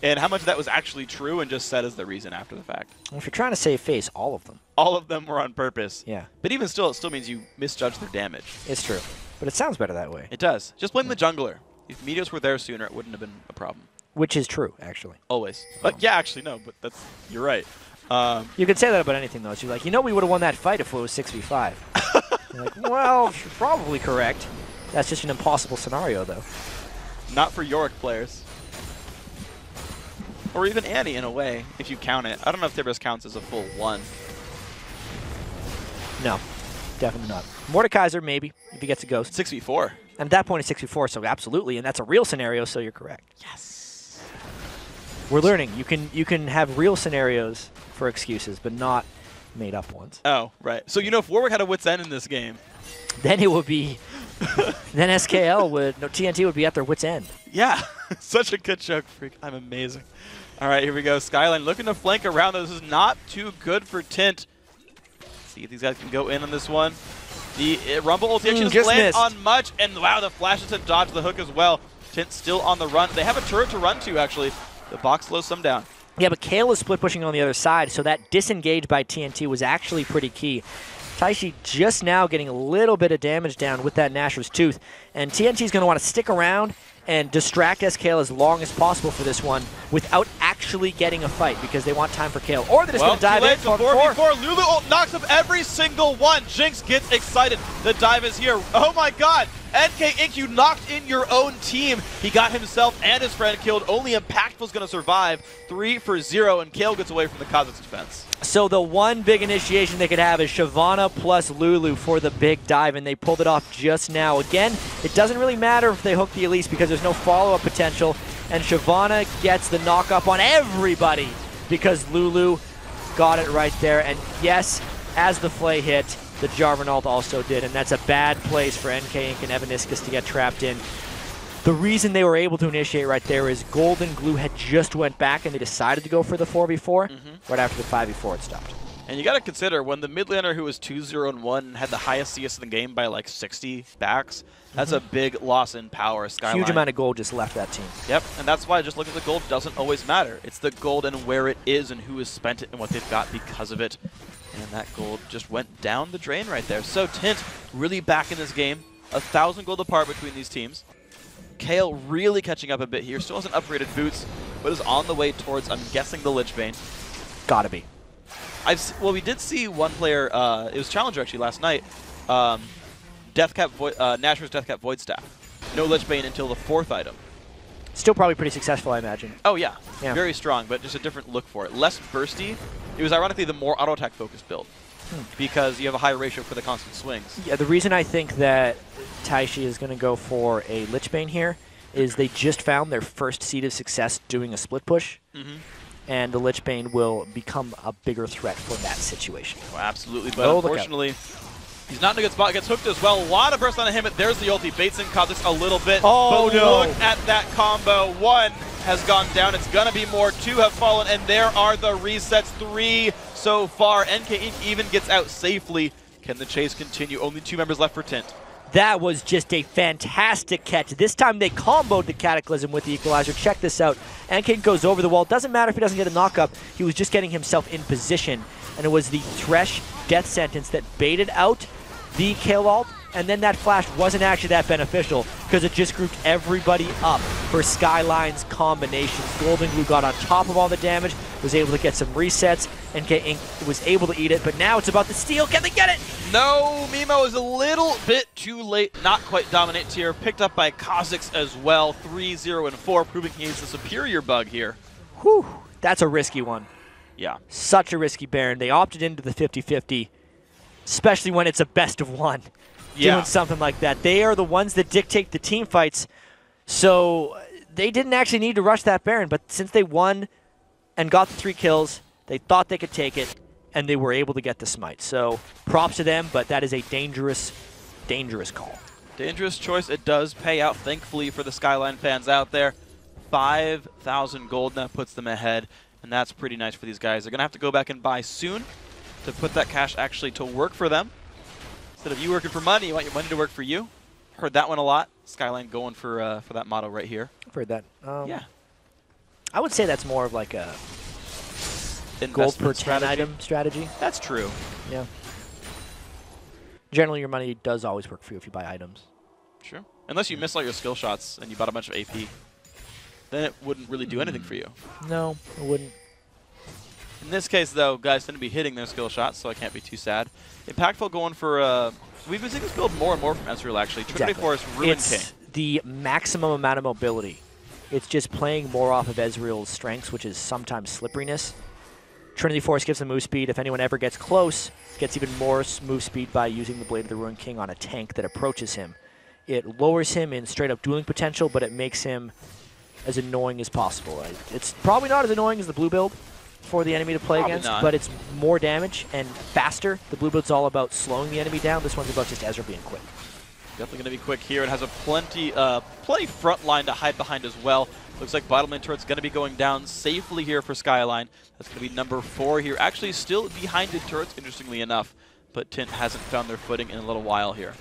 And how much of that was actually true and just said as the reason after the fact? Well, if you're trying to save face, all of them. All of them were on purpose. Yeah. But even still, it still means you misjudged their damage. It's true. But it sounds better that way. It does. Just blame the jungler. If Meteos were there sooner, it wouldn't have been a problem. Which is true, actually. Always. But yeah, actually, no, but you're right. You could say that about anything, though. You're like, you know, we would have won that fight if it was 6v5. You're like, well, you're probably correct. That's just an impossible scenario, though. Not for Yorick players. Or even Annie, in a way, if you count it. I don't know if Tiberius counts as a full 1. No, definitely not. Mordekaiser, maybe, if he gets a ghost. 6v4. And at that point, it's 6v4, so absolutely. And that's a real scenario, so you're correct. Yes. We're learning. You can have real scenarios for excuses, but not made-up ones. Oh, right. So, you know, if Warwick had a wit's end in this game, then it would be... then SKL would... No, TNT would be at their wit's end. Yeah. Such a good joke, freak. I'm amazing. All right, here we go. Skyline looking to flank around. This is not too good for Tint. Let's see if these guys can go in on this one. The Rumble ulti actually just land on Much, and wow, the flashes to dodge the hook as well. Tint still on the run. They have a turret to run to, actually. The box slows some down. Yeah, but Kale is split pushing on the other side, so that disengage by TNT was actually pretty key. Taishi just now getting a little bit of damage down with that Nashor's Tooth, and TNT's going to want to stick around and distract SKL as long as possible for this one without actually getting a fight because they want time for Kale. Or they're just going to dive in for 4v4. Lulu ult knocks up every single one. Jinx gets excited. The dive is here. Oh my god. NK Inc., you knocked in your own team. He got himself and his friend killed. Only Impactful's going to survive. 3 for 0, and Kale gets away from the Kha'Zix defense. So the one big initiation they could have is Shyvana plus Lulu for the big dive, and they pulled it off just now. Again, it doesn't really matter if they hook the Elise because there's no follow-up potential, and Shyvana gets the knock-up on everybody because Lulu got it right there. And yes, as the Flay hit, the Jarvan ult also did, and that's a bad place for NK Inc. and Evaniscus to get trapped in. The reason they were able to initiate right there is Golden Glue had just went back and they decided to go for the 4v4. Right after the 5v4 it stopped. And you got to consider when the mid laner who was 2-0-1 had the highest CS in the game by like 60 backs, that's a big loss in power. Skyline. Huge amount of gold just left that team. Yep, and that's why just looking at the gold doesn't always matter. It's the gold and where it is and who has spent it and what they've got because of it. And that gold just went down the drain right there. So Tint really back in this game. 1,000 gold apart between these teams. Kale really catching up a bit here. Still hasn't upgraded boots, but is on the way towards, I'm guessing, the Lich Bane. Gotta be. Well, we did see one player, it was Challenger actually last night, Nashor's Deathcap Void Staff. No Lich Bane until the 4th item. Still probably pretty successful, I imagine. Oh yeah, very strong, but just a different look for it. Less bursty. It was ironically the more auto attack focused build because you have a higher ratio for the constant swings. Yeah, the reason I think that Taishi is going to go for a Lich Bane here is they just found their first seed of success doing a split push, and the Lich Bane will become a bigger threat for that situation. Oh, absolutely, but unfortunately, he's not in a good spot. Gets hooked as well. A lot of burst on him. There's the ulti. Baits in Kha'Zix a little bit. Oh, but no. Look at that combo. 1 has gone down. It's going to be more. 2 have fallen, and there are the resets. 3 so far. NK Inc. even gets out safely. Can the chase continue? Only 2 members left for Tint. That was just a fantastic catch. This time they comboed the Cataclysm with the Equalizer. Check this out. NK goes over the wall. Doesn't matter if he doesn't get a knock-up. He was just getting himself in position. And it was the Thresh Death Sentence that baited out the Kale ult, and then that flash wasn't actually that beneficial because it just grouped everybody up for Skyline's combinations. Golden Glue got on top of all the damage, was able to get some resets, and was able to eat it, but now it's about the steal. Can they get it? No, Mimo is a little bit too late. Not quite dominant tier. Picked up by Kha'Zix as well. 3, 0, and 4, proving he's the superior bug here. Whew, that's a risky one. Yeah. Such a risky Baron. They opted into the 50-50. Especially when it's a best of 1, doing something like that. They are the ones that dictate the team fights, so they didn't actually need to rush that Baron, but since they won and got the 3 kills, they thought they could take it, and they were able to get the smite. So props to them, but that is a dangerous, dangerous call. Dangerous choice. It does pay out, thankfully, for the Skyline fans out there. 5,000 gold now puts them ahead, and that's pretty nice for these guys. They're going to have to go back and buy soon to put that cash actually to work for them. Instead of you working for money, you want your money to work for you. Heard that one a lot. Skyline going for that motto right here. I've heard that. Yeah. I would say that's more of like a gold per 10 item strategy. That's true. Yeah. Generally, your money does always work for you if you buy items. Sure. Unless you miss all your skill shots and you bought a bunch of AP. Then it wouldn't really do anything for you. No, it wouldn't. In this case, though, guys tend to be hitting their skill shots, so I can't be too sad. Impactful going for, we've been seeing this build more and more from Ezreal, actually. Trinity Force, Ruin King. It's the maximum amount of mobility. It's just playing more off of Ezreal's strengths, which is sometimes slipperiness. Trinity Force gives them move speed. If anyone ever gets close, gets even more move speed by using the Blade of the Ruin King on a tank that approaches him. It lowers him in straight-up dueling potential, but it makes him as annoying as possible. It's probably not as annoying as the blue build for the enemy to play against, but it's more damage and faster. The blue build's all about slowing the enemy down. This one's about just Ezreal being quick. Definitely going to be quick here. It has a plenty front line to hide behind as well. Looks like bottom lane turret's going to be going down safely here for Skyline. That's going to be number 4 here. Actually still behind in turrets, interestingly enough, but Tint hasn't found their footing in a little while here.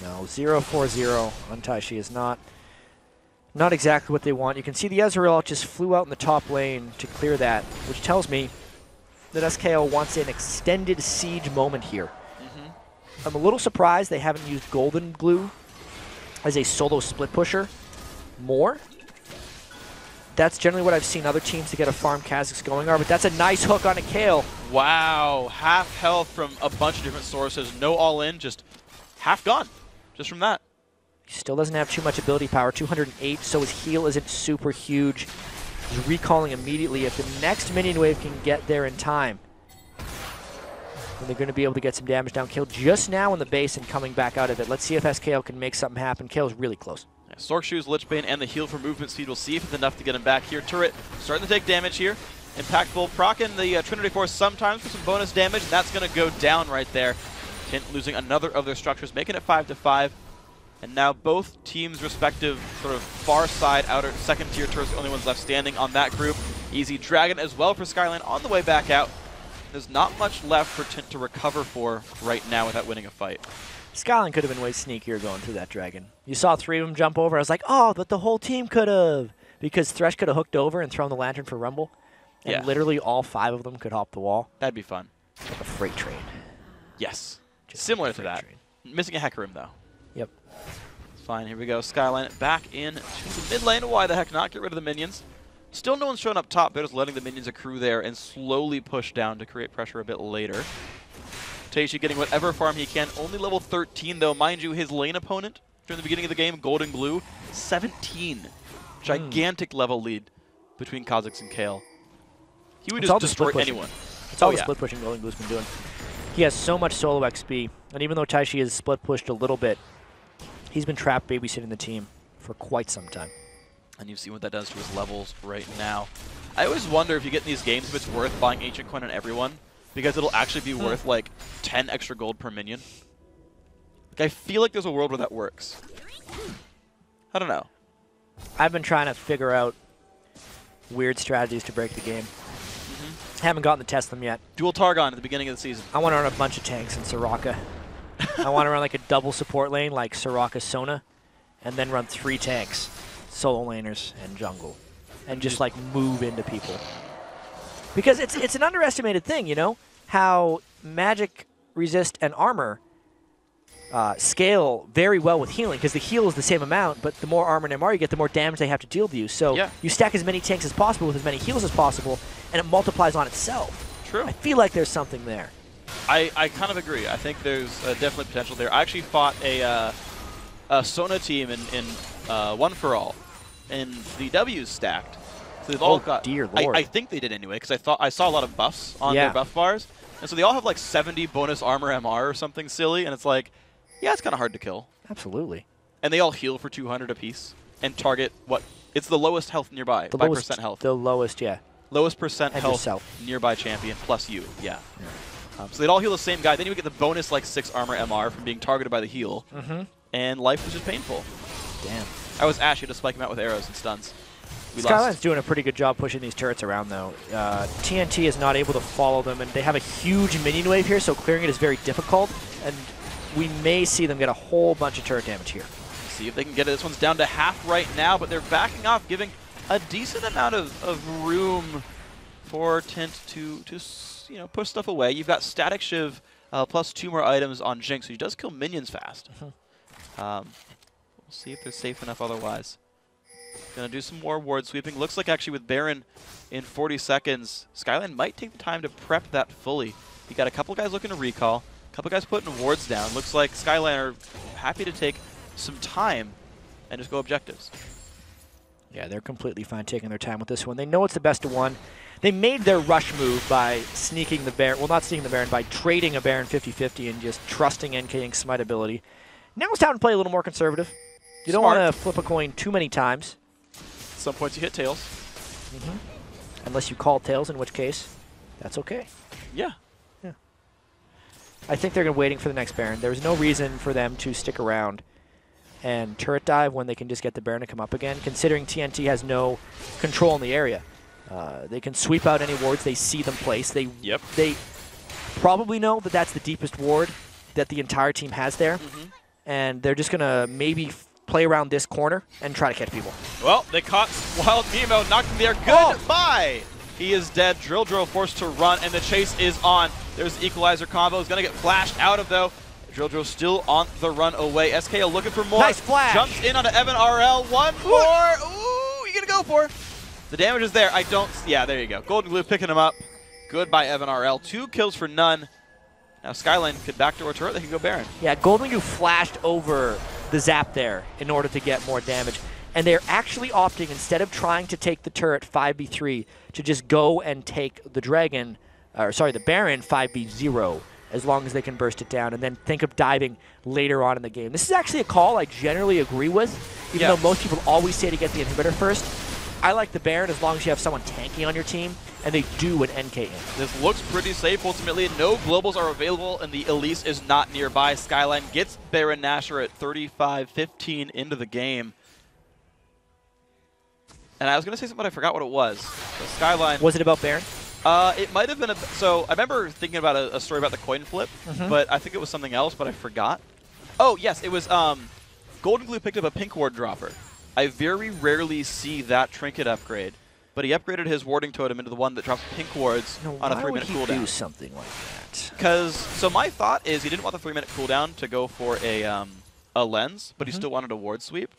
No, 0-4-0 on Taishi is not exactly what they want. You can see the Ezreal just flew out in the top lane to clear that, which tells me that SKL wants an extended siege moment here. I'm a little surprised they haven't used Golden Glue as a solo split pusher more. That's generally what I've seen other teams to get a farm Kha'Zix going are, but that's a nice hook on a Kale. Wow, half health from a bunch of different sources. No all-in, just half gone, just from that. He still doesn't have too much ability power, 208, so his heal isn't super huge. He's recalling immediately. If the next minion wave can get there in time, then they're going to be able to get some damage down. Kill just now in the base and coming back out of it. Let's see if SKL can make something happen. Kale's really close. Yeah, Sork Shoes, Lich Bane, and the heal for movement speed. We'll see if it's enough to get him back here. Turret starting to take damage here. Impactful proccing the Trinity Force sometimes for some bonus damage, and that's going to go down right there. Tint losing another of their structures, making it 5-5. And now both teams' respective sort of far side, outer second tier turrets, the only ones left standing on that group. Easy Dragon as well for Skyline on the way back out. There's not much left for Tint to recover for right now without winning a fight. Skyline could have been way sneakier going through that Dragon. You saw 3 of them jump over. I was like, oh, but the whole team could have. Because Thresh could have hooked over and thrown the Lantern for Rumble. And literally all 5 of them could hop the wall. That'd be fun. Like a freight train. Yes. Just similar to that. Train. Missing a Hecarim, though. Yep. fine. Here we go. Skyline back in to the mid lane. Why the heck not? Get rid of the minions. Still no one's showing up top. They're just letting the minions accrue there and slowly push down to create pressure a bit later. Taishi getting whatever farm he can. Only level 13, though. Mind you, his lane opponent during the beginning of the game, Gold and Blue, 17. Gigantic level lead between Kha'Zix and Kale. He would just destroy anyone. It's all the split pushing Gold and Blue's been doing. He has so much solo XP, and even though Taishi has split pushed a little bit, he's been trapped babysitting the team for quite some time. And you've seen what that does to his levels right now. I always wonder if you get in these games if it's worth buying Ancient Coin on everyone, because it'll actually be worth like 10 extra gold per minion. Like, I feel like there's a world where that works. I don't know. I've been trying to figure out weird strategies to break the game. Haven't gotten to test them yet. Dual Targon at the beginning of the season. I want to run a bunch of tanks in Soraka. I want to run like a double support lane like Soraka Sona, and then run 3 tanks, solo laners and jungle, and just like move into people. Because it's an underestimated thing, you know, how magic, resist, and armor scale very well with healing, because the heal is the same amount, but the more armor and MR you get, the more damage they have to deal to you. So you stack as many tanks as possible with as many heals as possible, and it multiplies on itself. True. I feel like there's something there. I kind of agree. I think there's definitely potential there. I actually fought a Sona team in One For All, and the W's stacked. So they've all got. Dear Lord. I think they did anyway, because I saw a lot of buffs on their buff bars, and so they all have like 70 bonus armor MR or something silly, and it's like, yeah, it's kind of hard to kill. Absolutely. And they all heal for 200 apiece and target what? It's the lowest health nearby by percent health. The lowest, Lowest percent and health yourself. Nearby champion plus you, so they'd all heal the same guy. Then you would get the bonus like 6 armor MR from being targeted by the heal. And life was just painful. Damn. I was Ash, you had to spike him out with arrows and stuns. Skyline's doing a pretty good job pushing these turrets around, though. TNT is not able to follow them, and they have a huge minion wave here, so clearing it is very difficult. And we may see them get a whole bunch of turret damage here. See if they can get it. This one's down to half right now, but they're backing off, giving a decent amount of room for Tint to push stuff away. You've got Static Shiv plus 2 more items on Jinx, so he does kill minions fast. We'll see if they're safe enough otherwise. Gonna do some more ward sweeping. Looks like actually with Baron in 40 seconds, Skyline might take the time to prep that fully. You got a couple guys looking to recall, a couple guys putting wards down. Looks like Skyline are happy to take some time and just go objectives. Yeah, they're completely fine taking their time with this one. They know it's the best of one. They made their rush move by sneaking the Baron, well, not sneaking the Baron, by trading a Baron 50-50 and just trusting NKing Smite ability. Now it's time to play a little more conservative. You don't want to flip a coin too many times. At some points you hit tails. Unless you call tails, in which case, that's okay. Yeah. I think they're waiting for the next Baron. There's no reason for them to stick around and turret dive when they can just get the Baron to come up again, considering TNT has no control in the area. They can sweep out any wards they see them place. They probably know that that's the deepest ward that the entire team has there, and they're just going to maybe play around this corner and try to catch people. Well, they caught Wild Nemo, knocked him there. Goodbye! He is dead. Drill forced to run, and the chase is on. There's the equalizer combo. He's going to get flashed out of, though. Drill still on the run away. SKL looking for more. Nice flash. Jumps in onto Evan RL. One more. Ooh, you going to go for it? The damage is there. Yeah, there you go. Golden Glue picking him up. Good by Evan RL. 2 kills for none. Now Skyline could backdoor a turret. They can go Baron. Yeah, Golden Glue flashed over the zap there in order to get more damage. And they're actually opting, instead of trying to take the turret 5v3, to just go and take the Baron 5v0, as long as they can burst it down, and then think of diving later on in the game. This is actually a call I generally agree with, even though most people always say to get the inhibitor first. I like the Baron as long as you have someone tanky on your team, and they do an NK in. This looks pretty safe ultimately. No globals are available, and the Elise is not nearby. Skyline gets Baron Nashor at 35-15 into the game. And I was going to say something, but I forgot what it was. So Skyline. Was it about Baron? It might have been so I remember thinking about a story about the coin flip, but I think it was something else, but I forgot. Oh, yes, it was Golden Glue picked up a pink ward dropper. I very rarely see that trinket upgrade, but he upgraded his warding totem into the one that drops pink wards on a 3-minute cooldown. Why would he do something like that? So my thought is he didn't want the 3-minute cooldown to go for a a lens, but he still wanted a ward sweep.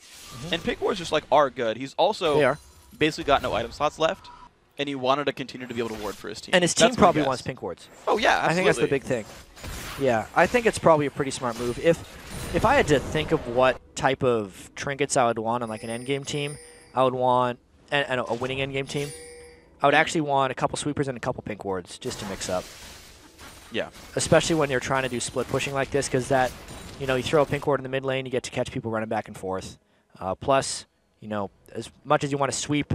And pink wards just like are good. He's also basically got no item slots left, and he wanted to continue to be able to ward for his team. And his team probably wants pink wards. Oh yeah, absolutely. I think that's the big thing. Yeah, I think it's probably a pretty smart move. If I had to think of what type of trinkets I would want on like an endgame team, I would want and a winning endgame team. I would actually want a couple sweepers and a couple pink wards just to mix up. Yeah. Especially when you're trying to do split pushing like this, because that, you throw a pink ward in the mid lane, you get to catch people running back and forth. Plus, as much as you want to sweep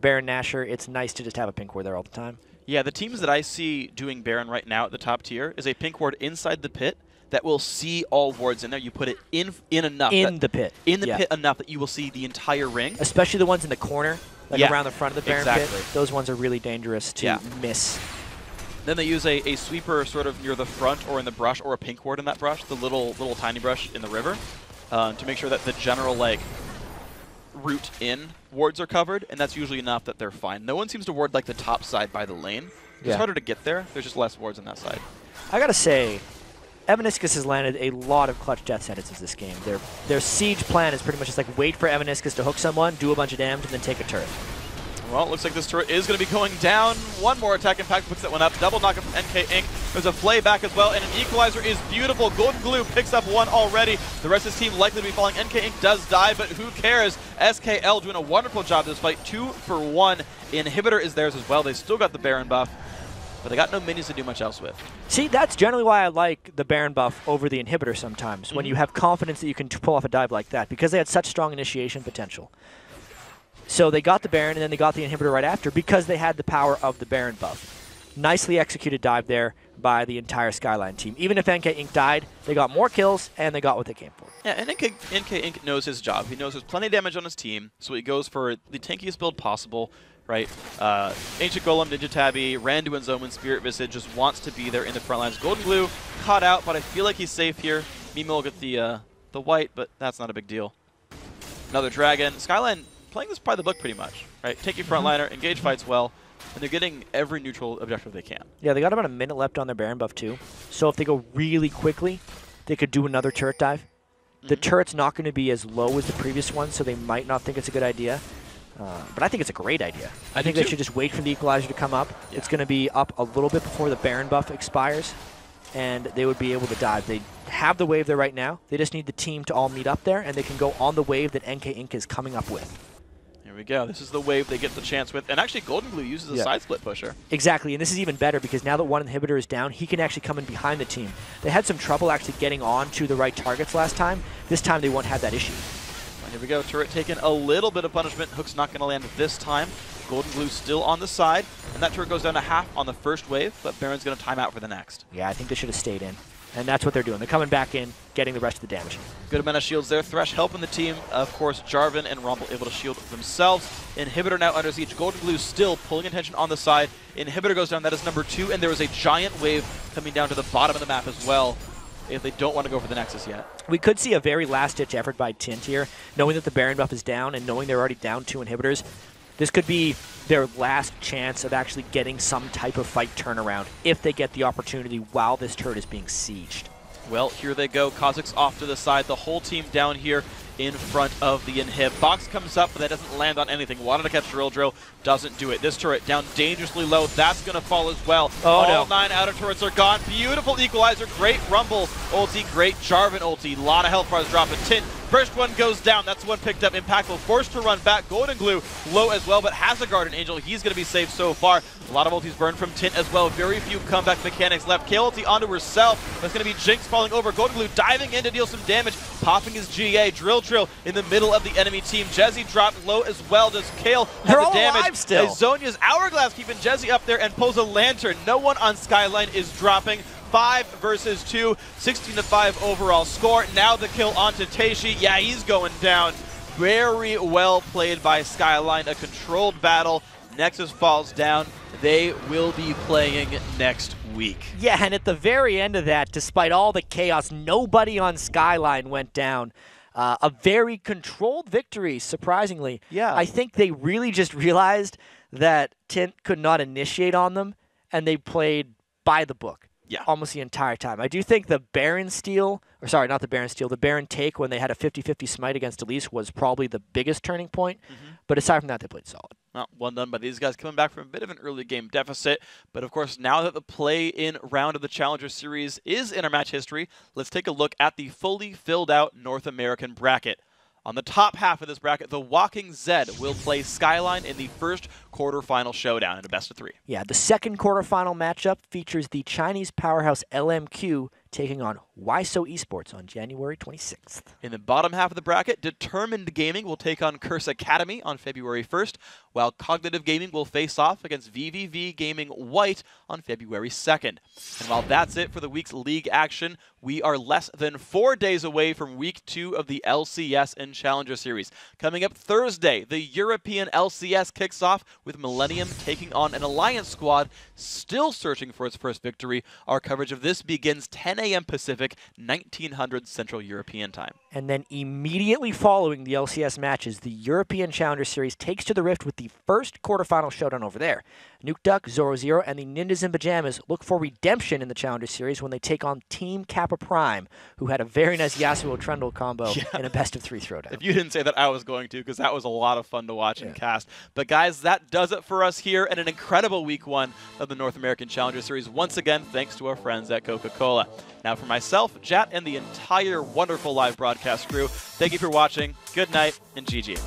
Baron Nashor, it's nice to just have a pink ward there all the time. Yeah, the teams that I see doing Baron right now at the top tier is a pink ward inside the pit that will see all wards in there. You put it in enough. In the pit. In the pit enough that you will see the entire ring. Especially the ones in the corner, like around the front of the Baron pit. Those ones are really dangerous to miss. Then they use a sweeper sort of near the front or in the brush, or a pink ward in that brush, the little tiny brush in the river, to make sure that the general route in wards are covered, and that's usually enough that they're fine. No one seems to ward like the top side by the lane. It's harder to get there. There's just less wards on that side. I gotta say, Evaniscus has landed a lot of clutch death sentences this game. Their siege plan is pretty much just like wait for Evaniscus to hook someone, do a bunch of damage, and then take a turret. Well, it looks like this turret is going to be going down. One more attack impact puts that one up. Double knock from NK Inc. There's a flay back as well, and an equalizer is beautiful. Golden Glue picks up one already. The rest of his team likely to be falling. NK Inc. does die, but who cares? SKL doing a wonderful job this fight. 2 for 1. Inhibitor is theirs as well. They still got the Baron buff, but they got no minions to do much else with. See, that's generally why I like the Baron buff over the Inhibitor sometimes, when you have confidence that you can pull off a dive like that, because they had such strong initiation potential. So they got the Baron, and then they got the Inhibitor right after because they had the power of the Baron buff. Nicely executed dive there by the entire Skyline team. Even if NK Inc. died, they got more kills, and they got what they came for. Yeah, and NK Inc. knows his job. He knows there's plenty of damage on his team, so he goes for the tankiest build possible, right? Ancient Golem, Ninja Tabby, Randuin Zoman, Spirit Visage just wants to be there in the front lines. Golden Glue caught out, but I feel like he's safe here. Mimo will get the white, but that's not a big deal. Another Dragon. Skyline playing this by the book pretty much, right? Take your frontliner, engage fights well, and they're getting every neutral objective they can. Yeah, they got about a minute left on their Baron buff too. So if they go really quickly, they could do another turret dive. The turret's not going to be as low as the previous one, so they might not think it's a good idea. But I think it's a great idea. I think they should just wait for the equalizer to come up. Yeah. It's going to be up a little bit before the Baron buff expires, and they would be able to dive. They have the wave there right now. They just need the team to all meet up there, and they can go on the wave that NK Inc. is coming up with. Here we go. This is the wave they get the chance with. And actually, Golden Glue uses a side split pusher. Exactly, and this is even better because now that one inhibitor is down, he can actually come in behind the team. They had some trouble actually getting on to the right targets last time. This time they won't have that issue. Well, here we go. Turret taking a little bit of punishment. Hook's not going to land this time. Golden Glue still on the side. And that turret goes down to half on the first wave, but Baron's going to time out for the next. Yeah, I think they should have stayed in. And that's what they're doing. They're coming back in, getting the rest of the damage. Good amount of shields there. Thresh helping the team. Of course, Jarvan and Rumble able to shield themselves. Inhibitor now under siege. Golden Glue still pulling attention on the side. Inhibitor goes down. That is number 2. And there is a giant wave coming down to the bottom of the map as well, if they don't want to go for the Nexus yet. We could see a very last-ditch effort by TNT here, knowing that the Baron buff is down and knowing they're already down 2 inhibitors. This could be their last chance of actually getting some type of fight turnaround if they get the opportunity while this turret is being sieged. Well, here they go. Kha'Zix off to the side. The whole team down here in front of the inhib. Box comes up, but that doesn't land on anything. Wanted to catch Drill, doesn't do it. This turret down dangerously low. That's going to fall as well. All 9 outer turrets are gone. Beautiful equalizer. Great Rumble ulti. Great Jarvan ulti. A lot of health bars dropping. Tint. First one goes down. That's one picked up. Impactful. Forced to run back. Golden Glue low as well, but has a Guardian Angel. He's going to be safe so far. A lot of ultis burned from Tint as well. Very few comeback mechanics left. Kayle ulti onto herself. That's going to be Jinx falling over. Golden Glue diving in to deal some damage. Popping his GA. Drill in the middle of the enemy team. Jezzy dropped low as well. Does Kayle have the damage? Still. Zhonya's Hourglass keeping Jezzy up there and pulls a lantern. No one on Skyline is dropping. 5 versus 2, 16-5 overall score. Now the kill onto Taishi. Yeah, he's going down. Very well played by Skyline. A controlled battle. Nexus falls down. They will be playing next week. Yeah, and at the very end of that, despite all the chaos, nobody on Skyline went down. A very controlled victory, surprisingly. Yeah. I think they really just realized that Tint could not initiate on them, and they played by the book. almost the entire time. I do think the Baron steal, or sorry, not the Baron steal, the Baron take when they had a 50-50 smite against Elise was probably the biggest turning point. But aside from that, they played solid. Well, well done by these guys coming back from a bit of an early game deficit. But of course, now that the play-in round of the Challenger Series is in our match history, let's take a look at the fully filled out North American bracket. On the top half of this bracket, the Walking Zed will play Skyline in the first quarterfinal showdown in a best-of-3. Yeah, the second quarterfinal matchup features the Chinese powerhouse LMQ taking on YSO Esports on January 26th. In the bottom half of the bracket, Determined Gaming will take on Curse Academy on February 1st, while Cognitive Gaming will face off against VVV Gaming White on February 2nd. And while that's it for the week's league action, we are less than 4 days away from week 2 of the LCS and Challenger Series. Coming up Thursday, the European LCS kicks off with Millennium taking on an Alliance squad still searching for its first victory. Our coverage of this begins 10 a.m. Pacific, 1900 Central European Time. And then immediately following the LCS matches, the European Challenger Series takes to the Rift with the first quarterfinal showdown over there. Nuke Duck, Zoro Zero, and the Ninjas in Pajamas look for redemption in the Challenger Series when they take on Team Kappa Prime, who had a very nice Yasuo Trundle combo in a best-of-3 throwdown. If you didn't say that, I was going to, because that was a lot of fun to watch and cast. But guys, that does it for us here, and an incredible week 1 of the North American Challenger Series. Once again, thanks to our friends at Coca-Cola. Now for myself, Jat, and the entire wonderful live broadcast crew, thank you for watching, good night, and GG.